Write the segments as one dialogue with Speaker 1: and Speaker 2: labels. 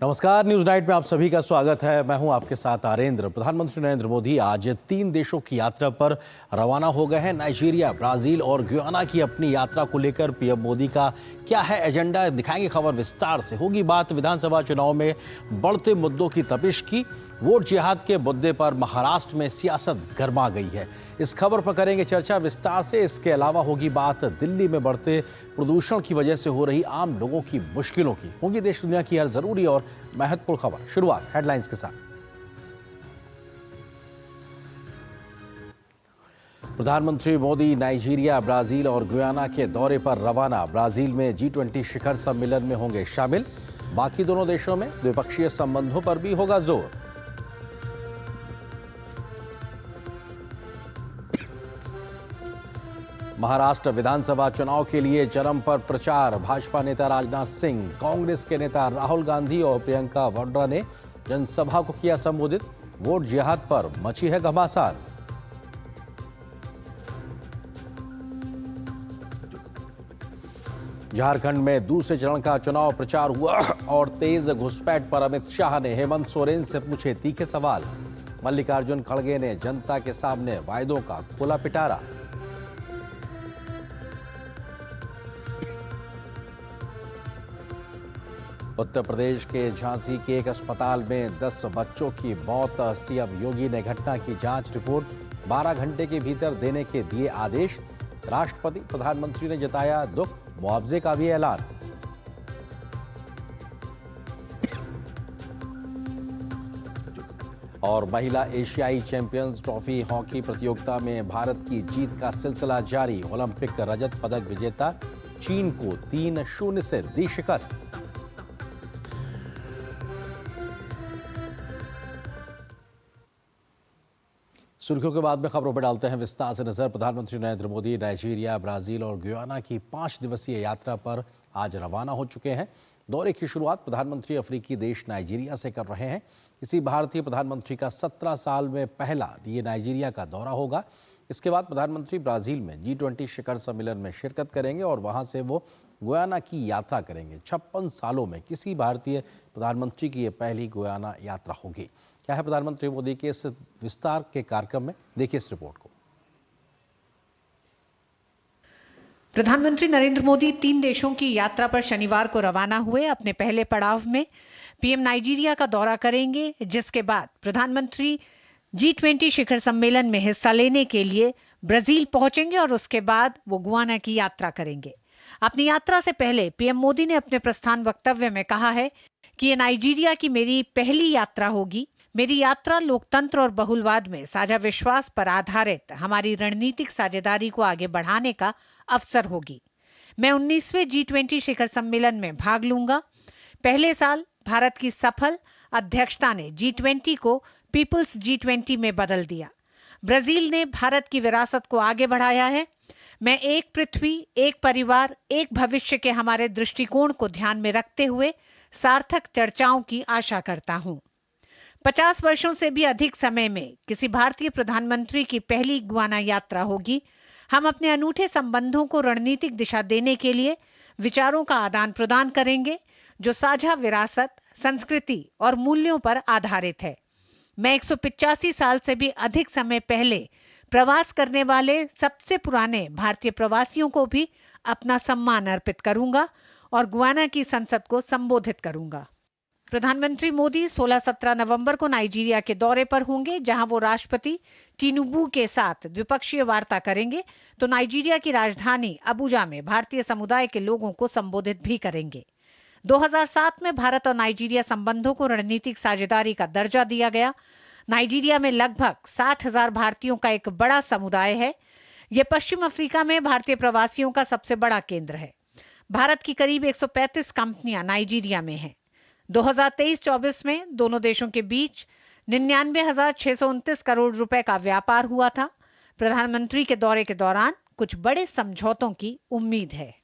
Speaker 1: नमस्कार, news night में आप सभी का स्वागत है। मैं हूं आपके साथ आरेंद्र। प्रधानमंत्री नरेंद्र मोदी आज 3 देशों की यात्रा पर रवाना हो गए हैं। नाइजीरिया, ब्राजील और गुयाना की अपनी यात्रा को लेकर पीएम मोदी का क्या है एजेंडा, दिखाएंगे खबर विस्तार से। होगी बात विधानसभा चुनाव में बढ़ते मुद्दों की तपिश की। वोट जिहाद के मुद्दे पर महाराष्ट्र में सियासत गर्मा गई है। इस खबर पर करेंगे चर्चा विस्तार से। इसके अलावा होगी बात दिल्ली में बढ़ते प्रदूषण की वजह से हो रही आम लोगों की मुश्किलों की। होगी देश दुनिया की हर जरूरी और महत्वपूर्ण खबर। शुरुआत हेडलाइंस के साथ। प्रधानमंत्री मोदी नाइजीरिया, ब्राजील और गुयाना के दौरे पर रवाना। ब्राजील में G20 शिखर सम्मेलन में होंगे शामिल। बाकी दोनों देशों में द्विपक्षीय संबंधों पर भी होगा जोर। महाराष्ट्र विधानसभा चुनाव के लिए चरम पर प्रचार। भाजपा नेता राजनाथ सिंह, कांग्रेस के नेता राहुल गांधी और प्रियंका वाड्रा ने जनसभा को किया संबोधित। वोट जिहाद पर मची है घमासान। झारखंड में दूसरे चरण का चुनाव प्रचार हुआ और तेज घुसपैठ पर अमित शाह ने हेमंत सोरेन से पूछे तीखे सवाल। मल्लिकार्जुन खड़गे ने जनता के सामने वायदों का खुला पिटारा। उत्तर प्रदेश के झांसी के एक अस्पताल में 10 बच्चों की मौत। सीएम योगी ने घटना की जांच रिपोर्ट 12 घंटे के भीतर देने के दिए आदेश। राष्ट्रपति, प्रधानमंत्री ने जताया दुख, मुआवजे का भी ऐलान। और महिला एशियाई चैंपियंस ट्रॉफी हॉकी प्रतियोगिता में भारत की जीत का सिलसिला जारी। ओलंपिक रजत पदक विजेता चीन को 3-0 से दी शिकस्त। सुर्खियों के बाद में खबरों पर डालते हैं विस्तार से नजर। प्रधानमंत्री नरेंद्र मोदी नाइजीरिया, ब्राजील और गुयाना की 5 दिवसीय यात्रा पर आज रवाना हो चुके हैं। दौरे की शुरुआत प्रधानमंत्री अफ्रीकी देश नाइजीरिया से कर रहे हैं। किसी भारतीय प्रधानमंत्री का 17 साल में पहला ये नाइजीरिया का दौरा होगा। इसके बाद प्रधानमंत्री ब्राजील में G20 शिखर सम्मेलन में शिरकत करेंगे और वहां से वो गुयाना की यात्रा करेंगे। 56 सालों में किसी भारतीय प्रधानमंत्री की यह पहली गुयाना यात्रा होगी। क्या है प्रधानमंत्री मोदी के इस विस्तार के कार्यक्रम में, देखिए इस रिपोर्ट को।
Speaker 2: प्रधानमंत्री नरेंद्र मोदी 3 देशों की यात्रा पर शनिवार को रवाना हुए। अपने पहले पड़ाव में पीएम नाइजीरिया का दौरा करेंगे, जिसके बाद प्रधानमंत्री G20 शिखर सम्मेलन में हिस्सा लेने के लिए ब्राजील पहुंचेंगे और उसके बाद वो गुयाना की यात्रा करेंगे। अपनी यात्रा से पहले पीएम मोदी ने अपने प्रस्थान वक्तव्य में कहा है कि ये नाइजीरिया की मेरी पहली यात्रा होगी। मेरी यात्रा लोकतंत्र और बहुलवाद में साझा विश्वास पर आधारित हमारी रणनीतिक साझेदारी को आगे बढ़ाने का अवसर होगी। मैं 19वें G20 शिखर सम्मेलन में भाग लूंगा। पहले साल भारत की सफल अध्यक्षता ने G20 को पीपुल्स G20 में बदल दिया। ब्राजील ने भारत की विरासत को आगे बढ़ाया है। मैं एक पृथ्वी, एक परिवार, एक भविष्य के हमारे दृष्टिकोण को ध्यान में रखते हुए सार्थक चर्चाओं की आशा करता हूं। 50 वर्षों से भी अधिक समय में किसी भारतीय प्रधानमंत्री की पहली गुयाना यात्रा होगी। हम अपने अनूठे संबंधों को रणनीतिक दिशा देने के लिए विचारों का आदान प्रदान करेंगे, जो साझा विरासत, संस्कृति और मूल्यों पर आधारित है। मैं 185 साल से भी अधिक समय पहले प्रवास करने वाले सबसे पुराने भारतीय प्रवासियों को भी अपना सम्मान अर्पित करूंगा और गुयाना की संसद को संबोधित करूंगा। प्रधानमंत्री मोदी 16-17 नवंबर को नाइजीरिया के दौरे पर होंगे, जहां वो राष्ट्रपति टिनुबू के साथ द्विपक्षीय वार्ता करेंगे तो नाइजीरिया की राजधानी अबुजा में भारतीय समुदाय के लोगों को संबोधित भी करेंगे। 2007 में भारत और नाइजीरिया संबंधों को रणनीतिक साझेदारी का दर्जा दिया गया। नाइजीरिया में लगभग 60,000 भारतीयों का एक बड़ा समुदाय है। यह पश्चिम अफ्रीका में भारतीय प्रवासियों का सबसे बड़ा केंद्र है। भारत की करीब 135 कंपनियां नाइजीरिया में हैं। 2023-24 में दोनों देशों के बीच 99,629 करोड़ रुपए का व्यापार हुआ था। प्रधानमंत्री के दौरे के दौरान कुछ बड़े समझौतों की उम्मीद है।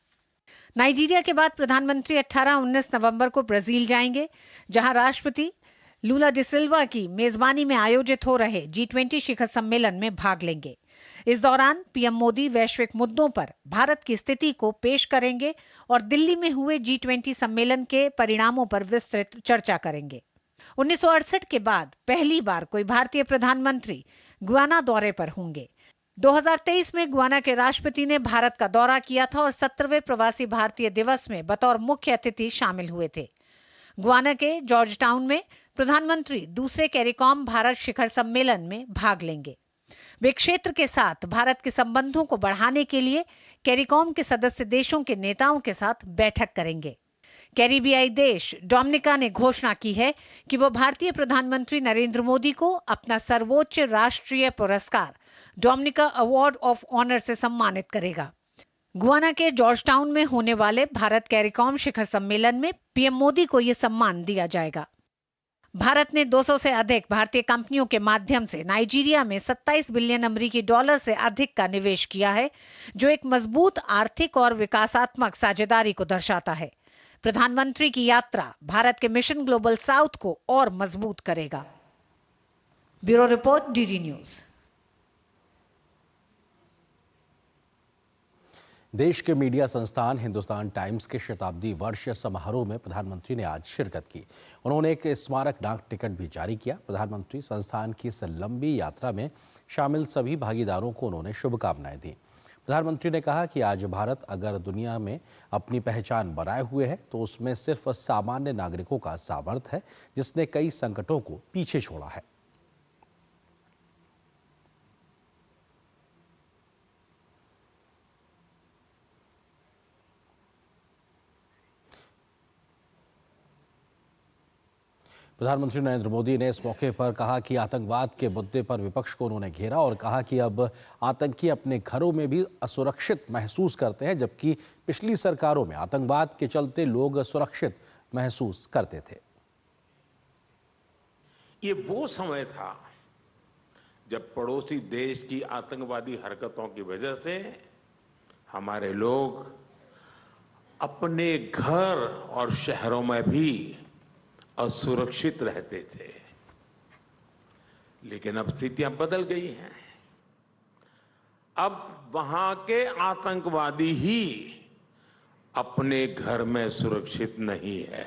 Speaker 2: नाइजीरिया के बाद प्रधानमंत्री 18-19 नवंबर को ब्राजील जाएंगे, जहां राष्ट्रपति लूला डी सिल्वा की मेजबानी में आयोजित हो रहे G20 शिखर सम्मेलन में भाग लेंगे। इस दौरान पीएम मोदी वैश्विक मुद्दों पर भारत की स्थिति को पेश करेंगे और दिल्ली में हुए G20 सम्मेलन के परिणामों पर विस्तृत चर्चा करेंगे। 1968 के बाद पहली बार कोई भारतीय प्रधानमंत्री गुयाना दौरे पर होंगे। 2023 में गुयाना के राष्ट्रपति ने भारत का दौरा किया था और 17वें प्रवासी भारतीय दिवस में बतौर मुख्य अतिथि शामिल हुए थे। गुयाना के जॉर्ज टाउन में प्रधानमंत्री दूसरे कैरिकॉम भारत शिखर सम्मेलन में भाग लेंगे। वे क्षेत्र के साथ भारत के संबंधों को बढ़ाने के लिए कैरिकॉम के सदस्य देशों के नेताओं के साथ बैठक करेंगे। कैरिबियाई देश डोमिनिका ने घोषणा की है कि वो भारतीय प्रधानमंत्री नरेंद्र मोदी को अपना सर्वोच्च राष्ट्रीय पुरस्कार डोमिनिका अवार्ड ऑफ ऑनर से सम्मानित करेगा। गुयाना के जॉर्ज टाउन में होने वाले भारत कैरिकॉम शिखर सम्मेलन में पीएम मोदी को यह सम्मान दिया जाएगा। भारत ने 200 से अधिक भारतीय कंपनियों के माध्यम से नाइजीरिया में 27 बिलियन अमेरिकी डॉलर से अधिक का निवेश किया है, जो एक मजबूत आर्थिक और विकासात्मक साझेदारी को दर्शाता है। प्रधानमंत्री की यात्रा भारत के मिशन ग्लोबल साउथ को और मजबूत करेगा। Bureau report, DD news.
Speaker 1: देश के मीडिया संस्थान हिंदुस्तान टाइम्स के शताब्दी वर्ष समारोह में प्रधानमंत्री ने आज शिरकत की। उन्होंने एक स्मारक डाक टिकट भी जारी किया। प्रधानमंत्री संस्थान की इस लंबी यात्रा में शामिल सभी भागीदारों को उन्होंने शुभकामनाएं दी। प्रधानमंत्री ने कहा कि आज भारत अगर दुनिया में अपनी पहचान बनाए हुए है तो उसमें सिर्फ सामान्य नागरिकों का सामर्थ्य है, जिसने कई संकटों को पीछे छोड़ा है। प्रधानमंत्री नरेंद्र मोदी ने इस मौके पर कहा कि आतंकवाद के मुद्दे पर विपक्ष को उन्होंने घेरा और कहा कि अब आतंकी अपने घरों में भी असुरक्षित महसूस करते हैं, जबकि पिछली सरकारों में आतंकवाद के चलते लोग सुरक्षित महसूस करते थे।
Speaker 3: ये वो समय था जब पड़ोसी देश की आतंकवादी हरकतों की वजह से हमारे लोग अपने घर और शहरों में भी असुरक्षित रहते थे। लेकिन अब स्थितियां बदल गई हैं। अब वहां के आतंकवादी ही अपने घर में सुरक्षित नहीं है।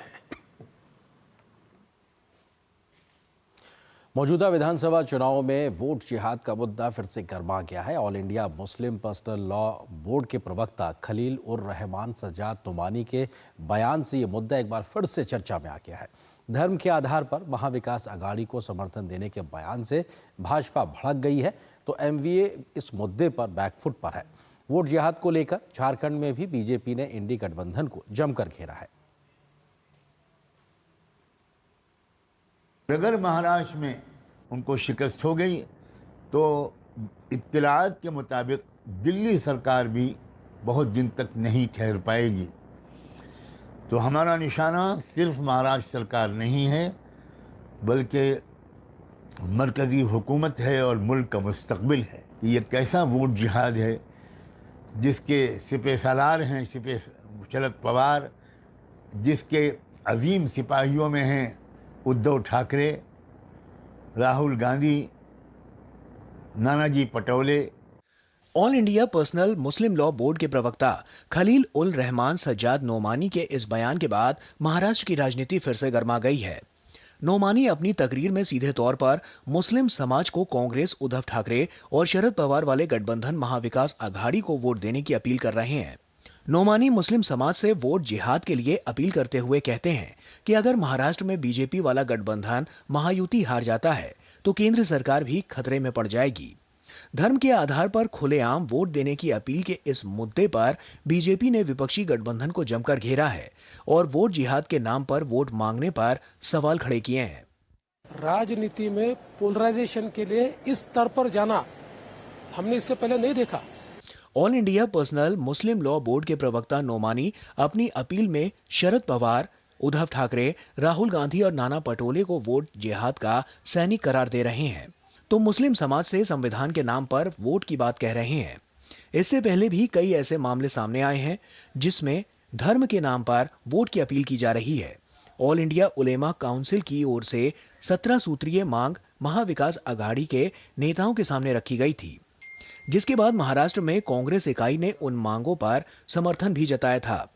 Speaker 1: मौजूदा विधानसभा चुनाव में वोट जिहाद का मुद्दा फिर से गर्मा गया है। All India Muslim personal law Board के प्रवक्ता खलील उर रहमान सज्जाद नोमानी के बयान से यह मुद्दा एक बार फिर से चर्चा में आ गया है। धर्म के आधार पर महाविकास अघाड़ी को समर्थन देने के बयान से भाजपा भड़क गई है, तो एमवीए इस मुद्दे पर बैकफुट पर है। वोट जिहाद को लेकर झारखंड में भी बीजेपी ने इंडी गठबंधन को जमकर घेरा है।
Speaker 4: अगर महाराष्ट्र में उनको शिकस्त हो गई तो इत्तलात के मुताबिक दिल्ली सरकार भी बहुत दिन तक नहीं ठहर पाएगी। तो हमारा निशाना सिर्फ महाराष्ट्र सरकार नहीं है, बल्कि मरकज़ी हुकूमत है और मुल्क का मुस्तकबिल है। ये कैसा वोट जिहाद है जिसके सिपह सालार हैं शरद पवार, जिसके अजीम सिपाहियों में हैं Uddhav Thackeray, Rahul Gandhi, Nanaji Patole.
Speaker 5: All India Personal Muslim Law Board के प्रवक्ता खलील उल रहमान सज्जाद नोमानी के इस बयान के बाद महाराष्ट्र की राजनीति फिर से गर्मा गई है। नोमानी अपनी तकरीर में सीधे तौर पर मुस्लिम समाज को कांग्रेस, उद्धव ठाकरे और शरद पवार वाले गठबंधन महाविकास अघाड़ी को वोट देने की अपील कर रहे हैं। नोमानी मुस्लिम समाज से वोट जिहाद के लिए अपील करते हुए कहते हैं कि अगर महाराष्ट्र में बीजेपी वाला गठबंधन महायुति हार जाता है तो केंद्र सरकार भी खतरे में पड़ जाएगी। धर्म के आधार पर खुलेआम वोट देने की अपील के इस मुद्दे पर बीजेपी ने विपक्षी गठबंधन को जमकर घेरा है और वोट जिहाद के नाम पर वोट मांगने पर सवाल खड़े किए हैं।
Speaker 6: राजनीति में पोलराइजेशन के लिए इस स्तर पर जाना हमने इससे पहले नहीं देखा।
Speaker 5: All India Personal Muslim Law Board के प्रवक्ता नोमानी अपनी अपील में शरद पवार, उद्धव ठाकरे, राहुल गांधी और नाना पटोले को वोट जिहाद का सैनिक करार दे रहे हैं, तो मुस्लिम समाज से संविधान के नाम पर वोट की बात कह रहे हैं। इससे पहले भी कई ऐसे मामले सामने आए हैं जिसमें धर्म के नाम पर वोट की अपील की जा रही है। ऑल इंडिया उलेमा काउंसिल की ओर से 17 सूत्रीय मांग महाविकास अघाड़ी के नेताओं के सामने रखी गई थी। जिसके बाद महाराष्ट्र में कांग्रेस इकाई ने उन मांगों पर समर्थन भी जताया था।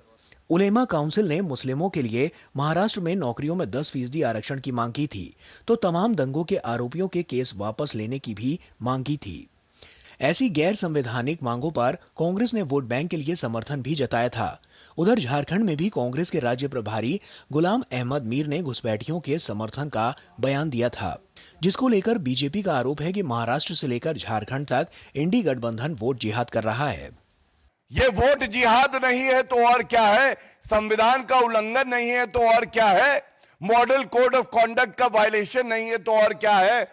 Speaker 5: उलेमा काउंसिल ने मुस्लिमों के लिए महाराष्ट्र में नौकरियों में 10% आरक्षण की मांग की थी, तो तमाम दंगों के आरोपियों के केस वापस लेने की भी मांग की थी। ऐसी गैर संवैधानिक मांगों पर कांग्रेस ने वोट बैंक के लिए समर्थन भी जताया था। उधर झारखंड में भी कांग्रेस के राज्य प्रभारी गुलाम अहमद मीर ने घुसपैठियों के समर्थन का बयान दिया था, जिसको लेकर बीजेपी का आरोप है कि महाराष्ट्र से लेकर झारखंड तक इंडी गठबंधन वोट जिहाद कर रहा है।
Speaker 7: ये वोट जिहाद नहीं है तो और क्या है, संविधान का उल्लंघन नहीं है तो और क्या है, मॉडल कोड ऑफ कॉन्डक्ट का वायलेशन नहीं है तो और क्या है।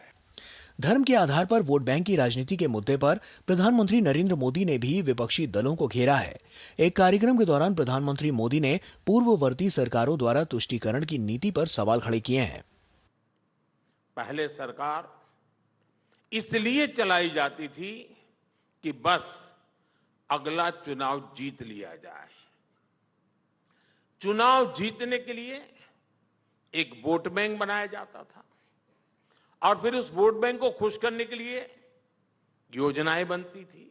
Speaker 5: धर्म के आधार पर वोट बैंक की राजनीति के मुद्दे पर प्रधानमंत्री नरेंद्र मोदी ने भी विपक्षी दलों को घेरा है। एक कार्यक्रम के दौरान प्रधानमंत्री मोदी ने पूर्ववर्ती सरकारों द्वारा तुष्टीकरण की नीति पर सवाल खड़े किए हैं।
Speaker 3: पहले सरकार इसलिए चलाई जाती थी कि बस अगला चुनाव जीत लिया जाए। चुनाव जीतने के लिए एक वोट बैंक बनाया जाता था और फिर उस वोट बैंक को खुश करने के लिए योजनाएं बनती थी।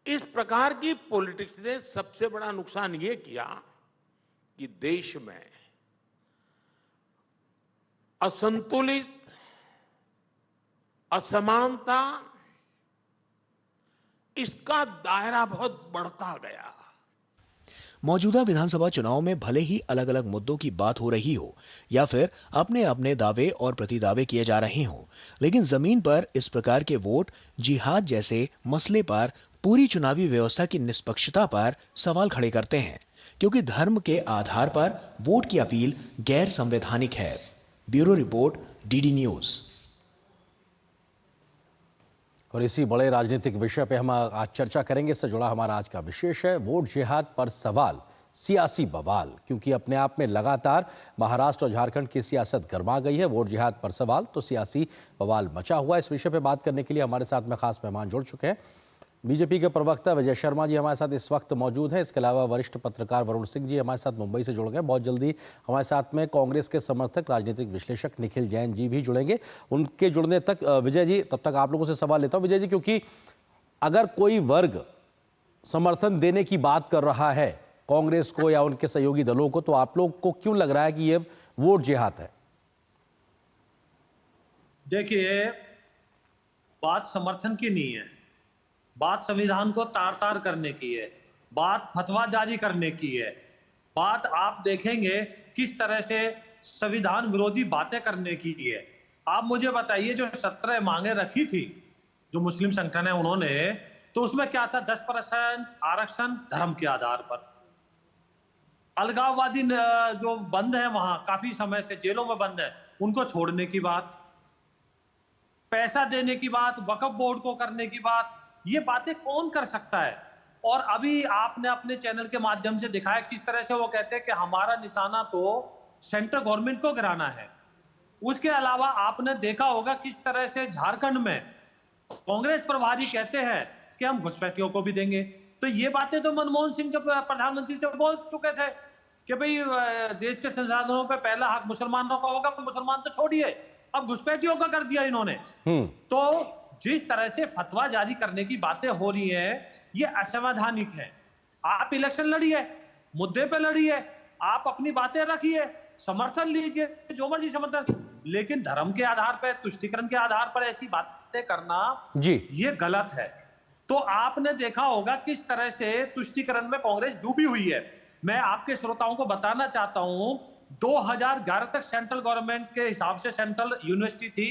Speaker 3: इस प्रकार की पॉलिटिक्स ने सबसे बड़ा नुकसान यह किया कि देश में असंतुलित, असमानता, इसका दायरा बहुत बढ़ता गया।
Speaker 5: मौजूदा विधानसभा चुनाव में भले ही अलग अलग मुद्दों की बात हो रही हो या फिर अपने अपने दावे और प्रतिदावे किए जा रहे हों, लेकिन जमीन पर इस प्रकार के वोट जिहाद जैसे मसले पर पूरी चुनावी व्यवस्था की निष्पक्षता पर सवाल खड़े करते हैं, क्योंकि धर्म के आधार पर वोट की अपील गैर संवैधानिक है। Bureau report, DD news.
Speaker 1: और इसी बड़े राजनीतिक विषय पे हम आज चर्चा करेंगे। इससे जुड़ा हमारा आज का विशेष है वोट जिहाद पर सवाल, सियासी बवाल। क्योंकि अपने आप में लगातार महाराष्ट्र और झारखंड की सियासत गर्मा गई है। वोट जिहाद पर सवाल तो सियासी बवाल मचा हुआ है। इस विषय पे बात करने के लिए हमारे साथ में खास मेहमान जुड़ चुके हैं। बीजेपी के प्रवक्ता विजय शर्मा जी हमारे साथ इस वक्त मौजूद हैं। इसके अलावा वरिष्ठ पत्रकार वरुण सिंह जी हमारे साथ मुंबई से जुड़ गए। बहुत जल्दी हमारे साथ में कांग्रेस के समर्थक राजनीतिक विश्लेषक निखिल जैन जी भी जुड़ेंगे। उनके जुड़ने तक विजय जी, तब तक आप लोगों से सवाल लेता हूं विजय जी, क्योंकि अगर कोई वर्ग समर्थन देने की बात कर रहा है कांग्रेस को या उनके सहयोगी दलों को, तो आप लोग को क्यों लग रहा है कि यह वोट जिहाद है?
Speaker 8: देखिए, बात समर्थन की नहीं है, बात संविधान को तार तार करने की है, बात फतवा जारी करने की है, बात आप देखेंगे किस तरह से संविधान विरोधी बातें करने की है। आप मुझे बताइए, जो 17 मांगे रखी थी जो मुस्लिम संगठन है उन्होंने, तो उसमें क्या था? 10% आरक्षण धर्म के आधार पर, अलगाववादी जो बंद है वहां काफी समय से जेलों में बंद है उनको छोड़ने की बात, पैसा देने की बात, वक्फ बोर्ड को करने की बात। ये बातें कौन कर सकता है? और अभी आपने अपने चैनल के माध्यम से दिखाया किस तरह से वो कहते हैं कि हमारा निशाना तो सेंट्रल गवर्नमेंट को गिराना है। उसके अलावा आपने देखा होगा किस तरह से झारखंड में कांग्रेस प्रभारी कहते हैं कि हम घुसपैठियों को भी देंगे। तो ये बातें तो मनमोहन सिंह जब प्रधानमंत्री से बोल चुके थे कि भाई देश के संसाधनों पे पहला हक मुसलमानों का होगा। मुसलमान तो छोड़िए, अब घुसपैठियों का कर दिया इन्होंने। तो जिस तरह से फतवा जारी करने की बातें हो रही है, ये असंवैधानिक है। आप इलेक्शन लड़िए, मुद्दे पे लड़िए, आप अपनी बातें रखिए, समर्थन लीजिए, जो मर्जी समर्थन, लेकिन धर्म के आधार पर, तुष्टीकरण के आधार पर ऐसी बातें करना जी ये गलत है। तो आपने देखा होगा किस तरह से तुष्टीकरण में कांग्रेस डूबी हुई है। मैं आपके श्रोताओं को बताना चाहता हूं, 2011 तक सेंट्रल गवर्नमेंट के हिसाब से सेंट्रल यूनिवर्सिटी थी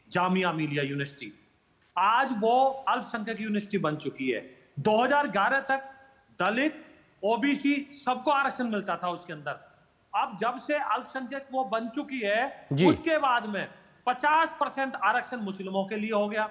Speaker 8: जामिया मिलिया यूनिवर्सिटी, आज वो अल्पसंख्यक यूनिवर्सिटी बन चुकी है। 2011 तक दलित, ओबीसी सबको आरक्षण मिलता था उसके अंदर। अब जब से अल्पसंख्यक वो बन चुकी है, उसके बाद में 50% आरक्षण मुस्लिमों के लिए हो गया।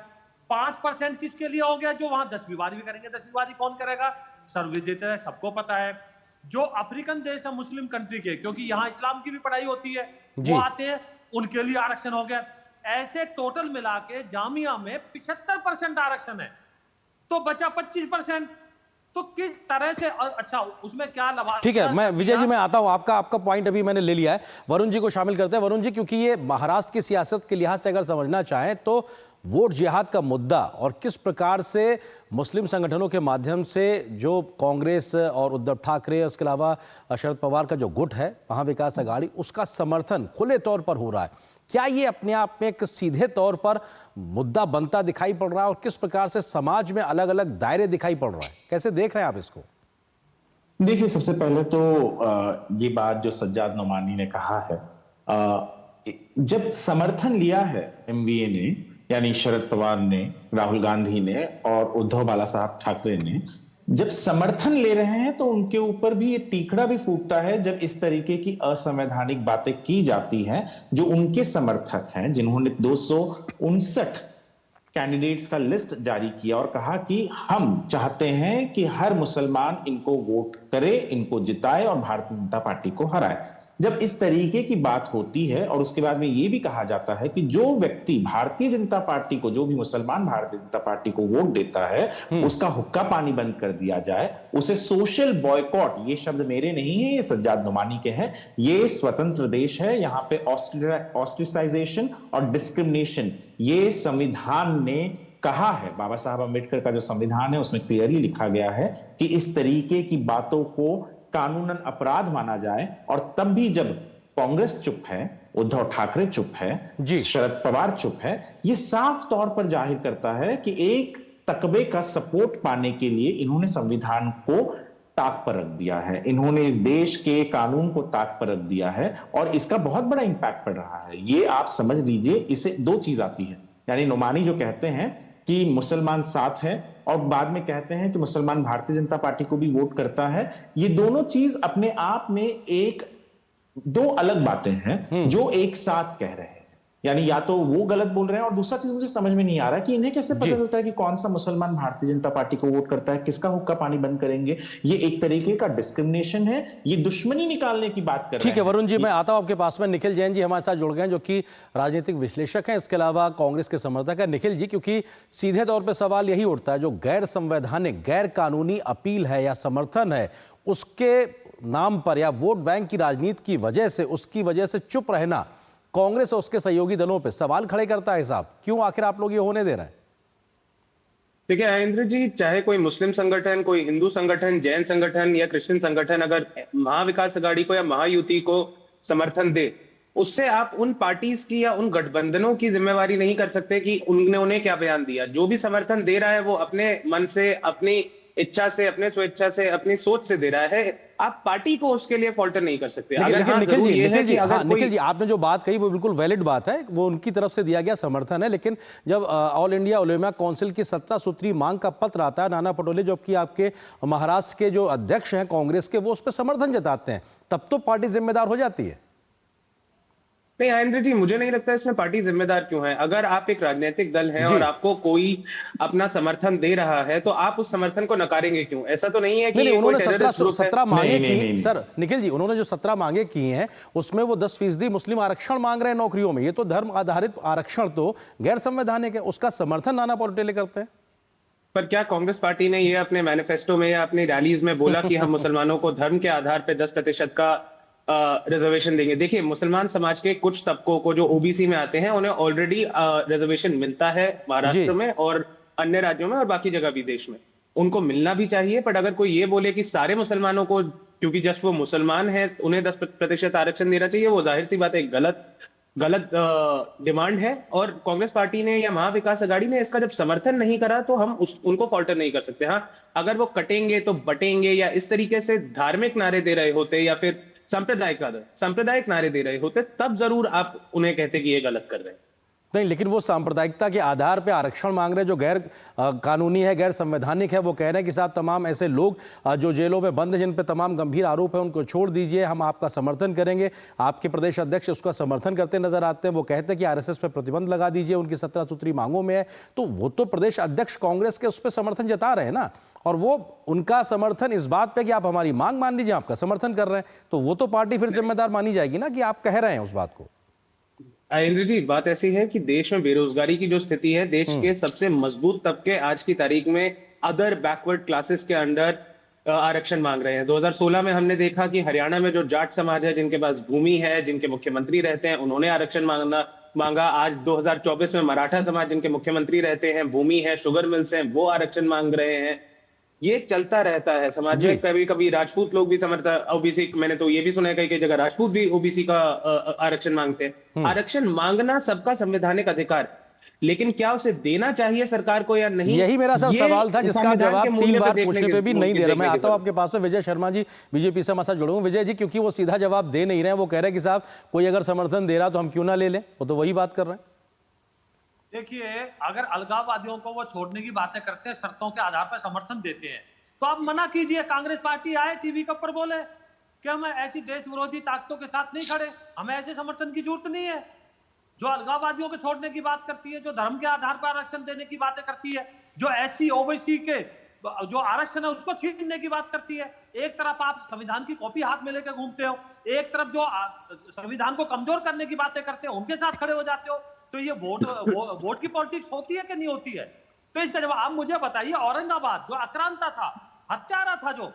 Speaker 8: 5% किसके लिए हो गया? जो वहां 10वीं 12वीं करेंगे। 10वीं 12वीं कौन करेगा? सर्वविदित है, सबको पता है। जो अफ्रीकन देश है मुस्लिम कंट्री के, क्योंकि यहाँ इस्लाम की भी पढ़ाई होती है, वो आते हैं, उनके लिए आरक्षण हो गया। ऐसे टोटल मिला के जामिया में 75% आरक्षण है, तो बचा 25%। तो किस तरह से, अच्छा उसमें क्या लगा?
Speaker 1: ठीक है, मैं विजय जी मैं आता हूं। आपका पॉइंट अभी मैंने ले लिया है। वरुण जी को शामिल करते हैं। वरुण जी, क्योंकि ये महाराष्ट्र की सियासत के लिहाज से अगर समझना चाहें तो वोट जिहाद का मुद्दा और किस प्रकार से मुस्लिम संगठनों के माध्यम से जो कांग्रेस और उद्धव ठाकरे, उसके अलावा शरद पवार का जो गुट है महाविकास आघाड़ी, उसका समर्थन खुले तौर पर हो रहा है, क्या ये अपने आप में एक सीधे तौर पर मुद्दा बनता दिखाई पड़ रहा है और किस प्रकार से समाज में अलग अलग दायरे दिखाई पड़ रहा है? कैसे देख रहे हैं आप इसको?
Speaker 9: देखिए, सबसे पहले तो ये बात जो सज्जाद नोमानी ने कहा है, जब समर्थन लिया है एमवीए ने, यानी शरद पवार ने, राहुल गांधी ने और उद्धव बाला साहब ठाकरे ने, जब समर्थन ले रहे हैं तो उनके ऊपर भी ये तीखड़ा भी फूटता है जब इस तरीके की असंवैधानिक बातें की जाती हैं। जो उनके समर्थक हैं, जिन्होंने 259 कैंडिडेट्स का लिस्ट जारी किया और कहा कि हम चाहते हैं कि हर मुसलमान इनको वोट करे, इनको जिताए और भारतीय जनता पार्टी को हराए। जब इस तरीके की बात होती है और उसके बाद में यह भी कहा जाता है कि जो व्यक्ति भारतीय जनता पार्टी को, जो भी मुसलमान भारतीय जनता पार्टी को वोट देता है, उसका हुक्का पानी बंद कर दिया जाए, उसे सोशल बॉयकॉट, ये शब्द मेरे नहीं है, ये सज्जाद नोमानी के हैं, ये स्वतंत्र देश है, यहां पे ऑस्ट्रिसाइजेशन और डिस्क्रिमिनेशन ये संविधान ने कहा है। बाबा साहब अम्बेडकर का जो संविधान है उसमें क्लियरली लिखा गया है कि इस तरीके की बातों को कानूनन अपराध माना जाए। और तब भी जब कांग्रेस चुप है, उद्धव ठाकरे चुप है, शरद पवार चुप है, ये साफ तौर पर जाहिर करता है कि एक तकबे का सपोर्ट पाने के लिए इन्होंने संविधान को ताक पर रख दिया है, इन्होंने इस देश के कानून को ताक पर रख दिया है और इसका बहुत बड़ा इंपैक्ट पड़ रहा है। ये आप समझ लीजिए, इससे दो चीज आती है, यानी नोमानी जो कहते हैं कि मुसलमान साथ है और बाद में कहते हैं कि मुसलमान भारतीय जनता पार्टी को भी वोट करता है, ये दोनों चीज अपने आप में दो अलग बातें हैं जो एक साथ कह रहे हैं। यानी या तो वो गलत बोल रहे हैं और दूसरा चीज मुझे समझ में नहीं आ रहा कि इन्हें कैसे पता चलता है कि कौन सा मुसलमान भारतीय जनता पार्टी को वोट करता है, किसका हुक्का पानी बंद करेंगे। ये एक तरीके का डिस्क्रिमिनेशन है, ये दुश्मनी निकालने की बात कर रहे हैं।
Speaker 1: ठीक है वरुण जी, मैं आता हूं आपके पास में। निखिल जैन जी हमारे साथ जुड़ गए हैं, जो कि राजनीतिक विश्लेषक हैं, इसके अलावा कांग्रेस के समर्थक है। निखिल जी, क्योंकि सीधे तौर पर सवाल यही उठता है, जो गैर संवैधानिक, गैर कानूनी अपील है या समर्थन है, उसके नाम पर या वोट बैंक की राजनीति की वजह से, उसकी वजह से चुप रहना कांग्रेस और उसके सहयोगी दलों पे सवाल खड़े करता है। साहब, क्यों आखिर आप लोग ये होने दे रहे हैं?
Speaker 10: देखिए आयेंद्र जी, चाहे कोई मुस्लिम संगठन, कोई हिंदू संगठन, जैन संगठन या क्रिश्चियन संगठन अगर महाविकास आघाड़ी को या महायुति को समर्थन दे, उससे आप उन पार्टीज की या उन गठबंधनों की जिम्मेवारी नहीं कर सकते कि उन्हें क्या बयान दिया। जो भी समर्थन दे रहा है वो अपने मन से, अपनी इच्छा से, अपने स्वेच्छा से, अपनी सोच से दे रहा है। आप पार्टी को उसके लिए फॉल्टर नहीं कर सकते।
Speaker 1: निखिल जी, आपने जो बात कही वो बिल्कुल वैलिड बात है, वो उनकी तरफ से दिया गया समर्थन है। लेकिन जब ऑल इंडिया उलेमा काउंसिल की 17 सूत्री मांग का पत्र आता है, नाना पटोले जो कि आपके महाराष्ट्र के जो अध्यक्ष हैं कांग्रेस के, वो उस पर समर्थन जताते हैं, तब तो पार्टी जिम्मेदार हो जाती है।
Speaker 10: नहीं आयेंद्र जी, मुझे नहीं लगता इसमें पार्टी जिम्मेदार क्यों है। अगर आप एक राजनीतिक दल हैं और आपको कोई अपना समर्थन दे रहा है तो आप उस समर्थन को नकारेंगे क्यों? ऐसा तो नहीं है कि
Speaker 1: उन्होंने 17 मांगे की। सर निखिल जी, उन्होंने जो 17 मांगे की हैं उसमें वो 10% मुस्लिम आरक्षण मांग रहे हैं नौकरियों में। ये तो धर्म आधारित आरक्षण तो गैर संवैधानिक है, उसका समर्थन नाना पटोले करते हैं।
Speaker 10: पर क्या कांग्रेस पार्टी ने ये अपने मैनिफेस्टो में या अपनी रैलीज में बोला कि हम मुसलमानों को धर्म के आधार पर 10% का रिजर्वेशन देंगे? देखिए, मुसलमान समाज के कुछ तबकों को जो ओबीसी में आते हैं उन्हें ऑलरेडी रिजर्वेशन मिलता है महाराष्ट्र में और अन्य राज्यों में और बाकी जगह भी देश में, उनको मिलना भी चाहिए। बट अगर कोई ये बोले कि सारे मुसलमानों को, क्योंकि जस्ट वो मुसलमान है, उन्हें 10% आरक्षण देना चाहिए, वो जाहिर सी बात है गलत डिमांड है। और कांग्रेस पार्टी ने या महाविकास आघाड़ी ने इसका जब समर्थन नहीं करा तो हम उनको फॉल्टर नहीं कर सकते। हाँ, अगर वो कटेंगे तो बटेंगे या इस तरीके से धार्मिक नारे दे रहे होते या फिर सांप्रदायिक नारे दे रहे होते, तब जरूर आप उन्हें कहते कि ये गलत कर रहे हैं।
Speaker 1: नहीं, लेकिन वो सांप्रदायिकता के आधार पे आरक्षण मांग रहे हैं जो गैर कानूनी है, गैर संवैधानिक है। वो कह रहे हैं कि साहब तमाम ऐसे लोग जो जेलों में बंद हैं, जिन पे तमाम गंभीर आरोप है, उनको छोड़ दीजिए, हम आपका समर्थन करेंगे। आपके प्रदेश अध्यक्ष उसका समर्थन करते नजर आते हैं। वो कहते हैं कि आरएसएस पे प्रतिबंध लगा दीजिए, उनकी 17 सूत्री मांगों में है। तो वो तो प्रदेश अध्यक्ष कांग्रेस के उस पर समर्थन जता रहे हैं ना, और वो उनका समर्थन इस बात पे कि आप हमारी मांग मान लीजिए, आपका समर्थन कर रहे हैं, तो वो तो पार्टी फिर जिम्मेदार मानी जाएगी ना कि आप कह रहे हैं उस बात को।
Speaker 10: आयेंद्र जी, बात ऐसी है कि देश में बेरोजगारी की जो स्थिति है, देश के सबसे मजबूत तबके आज की तारीख में अदर बैकवर्ड क्लासेस के अंडर आरक्षण मांग रहे हैं। 2016 में हमने देखा कि हरियाणा में जो जाट समाज है, जिनके पास भूमि है, जिनके मुख्यमंत्री रहते हैं, उन्होंने आरक्षण मांगना मांगा, आज 2024 में मराठा समाज जिनके मुख्यमंत्री रहते हैं, भूमि है, शुगर मिल्स हैं, वो आरक्षण मांग रहे हैं। ये चलता रहता है समाज में। कभी कभी राजपूत लोग भी समर्थन ओबीसी, मैंने तो ये भी सुना है कई जगह राजपूत भी ओबीसी का आरक्षण मांगते हैं। आरक्षण मांगना सबका संवैधानिक अधिकार है, लेकिन क्या उसे देना चाहिए सरकार को या नहीं,
Speaker 1: यही मेरा सवाल था, जिसका जवाब 3 बार पूछने पे भी नहीं दे रहा। मैं आता हूं आपके पास में विजय शर्मा जी, बीजेपी से हमारे साथ जुड़े हुए। विजय जी, क्योंकि वो सीधा जवाब दे नहीं रहे हैं, वो कह रहे हैं कि साहब कोई अगर समर्थन दे रहा तो हम क्यों ना ले लें, वो तो वही बात कर रहे हैं।
Speaker 8: देखिए, अगर अलगाववादियों को वो छोड़ने की बातें करते हैं, शर्तों के आधार पर समर्थन देते हैं, तो आप मना कीजिए। कांग्रेस पार्टी आए टीवी के ऊपर बोले कि हम ऐसी देश विरोधी ताकतों के साथ नहीं खड़े, हमें ऐसे समर्थन की जरूरत नहीं है। जो अलगाववादियों को छोड़ने की बात करती है, जो धर्म के आधार पर आरक्षण देने की बातें करती है, जो एससी ओबीसी के जो आरक्षण है उसको छीनने की बात करती है। एक तरफ आप संविधान की कॉपी हाथ में लेकर घूमते हो, एक तरफ जो संविधान को कमजोर करने की बातें करते हो उनके साथ खड़े हो जाते हो। तो ये वोट की पॉलिटिक्स होती है कि नहीं होती है? तो इसका जवाब आप मुझे बताइए। औरंगाबाद जो आक्रांता था, हत्यारा था, जो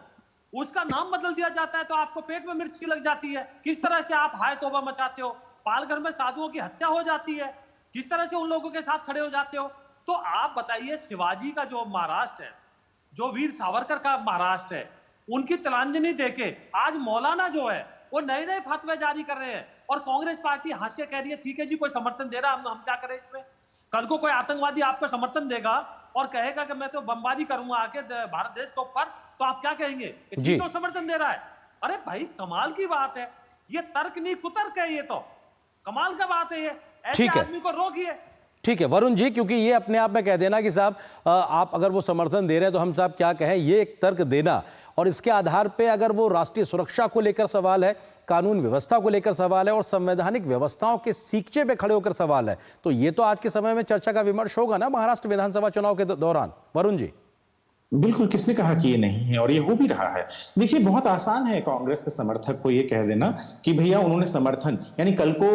Speaker 8: उसका नाम बदल दिया जाता है तो आपको पेट में मिर्ची लग जाती है। किस तरह से आप हाय तौबा मचाते हो। पालघर में साधुओं की हत्या हो जाती है, किस तरह से उन लोगों के साथ खड़े हो जाते हो। तो आप बताइए, शिवाजी का जो महाराष्ट्र है, जो वीर सावरकर का महाराष्ट्र है, उनकी तिलांजलि देके आज मौलाना जो है वो नए नए फतवे जारी कर रहे हैं, और कांग्रेस पार्टी हंस के कह रही है ठीक है जी, कोई समर्थन दे रहा है, हम क्या करें इसमें। कल को कोई आतंकवादी आपको समर्थन देगा और कहेगा कि मैं तो बमबारी करूंगा आके भारत देश के ऊपर, तो आप क्या कहेंगे? क्यों समर्थन दे रहा है? अरे भाई, कमाल की बात है, ये तर्क नहीं कुतर्क है, ये तो कमाल का बात है। ये ऐसे आदमी को रोकिए।
Speaker 1: ठीक है वरुण जी, क्योंकि ये अपने आप में कह देना कि साहब आप अगर वो समर्थन दे रहे हैं तो हम साहब क्या कहें, ये एक तर्क देना, और इसके आधार पे अगर वो राष्ट्रीय सुरक्षा को लेकर सवाल है, कानून व्यवस्था को लेकर सवाल है और संवैधानिक व्यवस्थाओं के सीखचे पे खड़े होकर सवाल है, तो ये तो आज के समय में चर्चा का विमर्श होगा ना महाराष्ट्र विधानसभा चुनाव के दौरान। वरुण जी,
Speaker 9: बिल्कुल, किसने कहा कि ये नहीं है, और ये हो भी रहा है। देखिए, बहुत आसान है कांग्रेस के समर्थक को ये कह देना कि भैया उन्होंने समर्थन, यानी कल को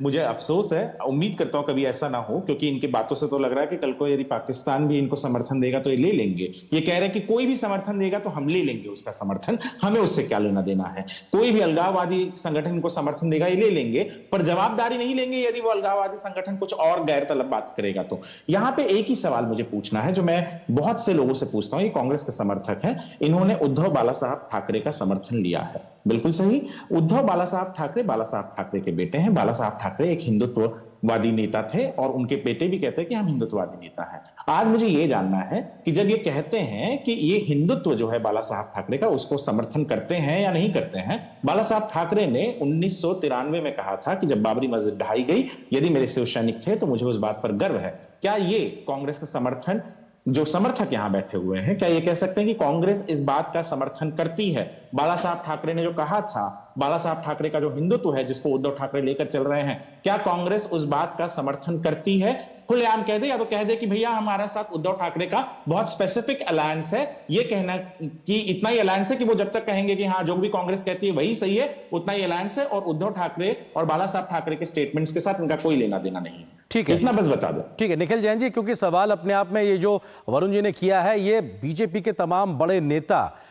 Speaker 9: मुझे अफसोस है, उम्मीद करता हूं कभी ऐसा ना हो, क्योंकि इनकी बातों से तो लग रहा है कि कल को यदि पाकिस्तान भी इनको समर्थन देगा तो ये ले लेंगे। ये कह रहे हैं कि कोई भी समर्थन देगा तो हम ले लेंगे उसका समर्थन, हमें उससे क्या लेना देना है। कोई भी अलगाववादी संगठन इनको समर्थन देगा, ये ले लेंगे, पर जवाबदारी नहीं लेंगे यदि वो अलगाववादी संगठन कुछ और गैर तलब बात करेगा तो। यहां पर एक ही सवाल मुझे पूछना है, जो मैं बहुत से लोगों से पूछता हूं, ये कांग्रेस के समर्थक हैं, इन्होंने उद्धव बाला साहब ठाकरे का समर्थन लिया है। बिल्कुल सही, उद्धव बाला साहब ठाकरे के बेटे हैं। बाला साहब ठाकरे एक हिंदुत्ववादी नेता थे और उनके बेटे भी कहते हैं कि हम हिंदुत्ववादी नेता हैं। आज मुझे यह जानना है कि जब ये कहते हैं कि ये हिंदुत्व जो है बाला साहब ठाकरे का, उसको समर्थन करते हैं या नहीं करते हैं। बाला साहब ठाकरे ने 1993 में कहा था कि जब बाबरी मस्जिद ढाई गई, यदि मेरे शिव सैनिक थे तो मुझे उस बात पर गर्व है। क्या ये कांग्रेस का समर्थन, जो समर्थक यहां बैठे हुए हैं, क्या ये कह सकते हैं कि कांग्रेस इस बात का समर्थन करती है? बाला साहब ठाकरे ने जो कहा था, बाला साहब ठाकरे का जो हिंदुत्व है जिसको उद्धव ठाकरे लेकर चल रहे हैं, क्या कांग्रेस उस बात का समर्थन करती है? खुलेआम कह दे, या तो कह दे कि भैया हमारे साथ उद्धव ठाकरे का बहुत स्पेसिफिक अलायंस है। ये कहना कि इतना ही अलायंस है कि वो जब तक कहेंगे कि हाँ जो भी कांग्रेस कहती है वही सही है, उतना ही अलायंस है, और उद्धव ठाकरे और बाला साहब ठाकरे के स्टेटमेंट्स के साथ इनका कोई लेना देना नहीं है।
Speaker 1: ठीक है,
Speaker 9: इतना बस बता दो।
Speaker 1: ठीक है निखिल जैन जी, क्योंकि सवाल अपने आप में ये जो वरुण जी ने किया है, ये बीजेपी के तमाम बड़े नेता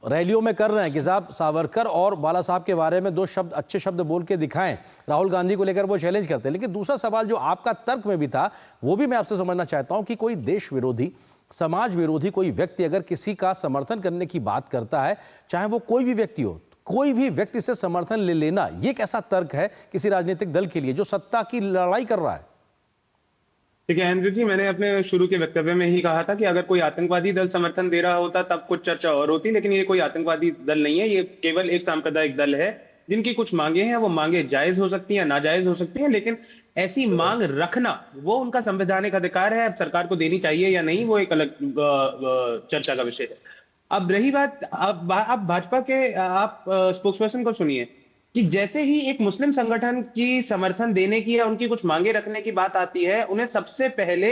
Speaker 1: रैलियों में कर रहे हैं कि साहब सावरकर और बाला साहब के बारे में 2 शब्द, अच्छे शब्द बोल के दिखाएं। राहुल गांधी को लेकर वो चैलेंज करते हैं। लेकिन दूसरा सवाल जो आपका तर्क में भी था, वो भी मैं आपसे समझना चाहता हूं कि कोई देश विरोधी, समाज विरोधी कोई व्यक्ति अगर किसी का समर्थन करने की बात करता है, चाहे वो कोई भी व्यक्ति हो, कोई भी व्यक्ति से समर्थन ले लेना, ये कैसा तर्क है किसी राजनीतिक दल के लिए जो सत्ता की लड़ाई कर रहा है?
Speaker 10: ठीक है एंड्रू जी, मैंने अपने शुरू के वक्तव्य में ही कहा था कि अगर कोई आतंकवादी दल समर्थन दे रहा होता तब कुछ चर्चा और होती, लेकिन ये कोई आतंकवादी दल नहीं है। ये केवल एक सांप्रदायिक दल है जिनकी कुछ मांगे हैं। वो मांगे जायज हो सकती हैं, नाजायज हो सकती हैं, लेकिन ऐसी मांग रखना वो उनका संवैधानिक अधिकार है। अब सरकार को देनी चाहिए या नहीं, वो एक अलग चर्चा का विषय है। अब रही बात, अब भाजपा के आप स्पोक्सपर्सन को सुनिए कि जैसे ही एक मुस्लिम संगठन की समर्थन देने की या उनकी कुछ मांगे रखने की बात आती है, उन्हें सबसे पहले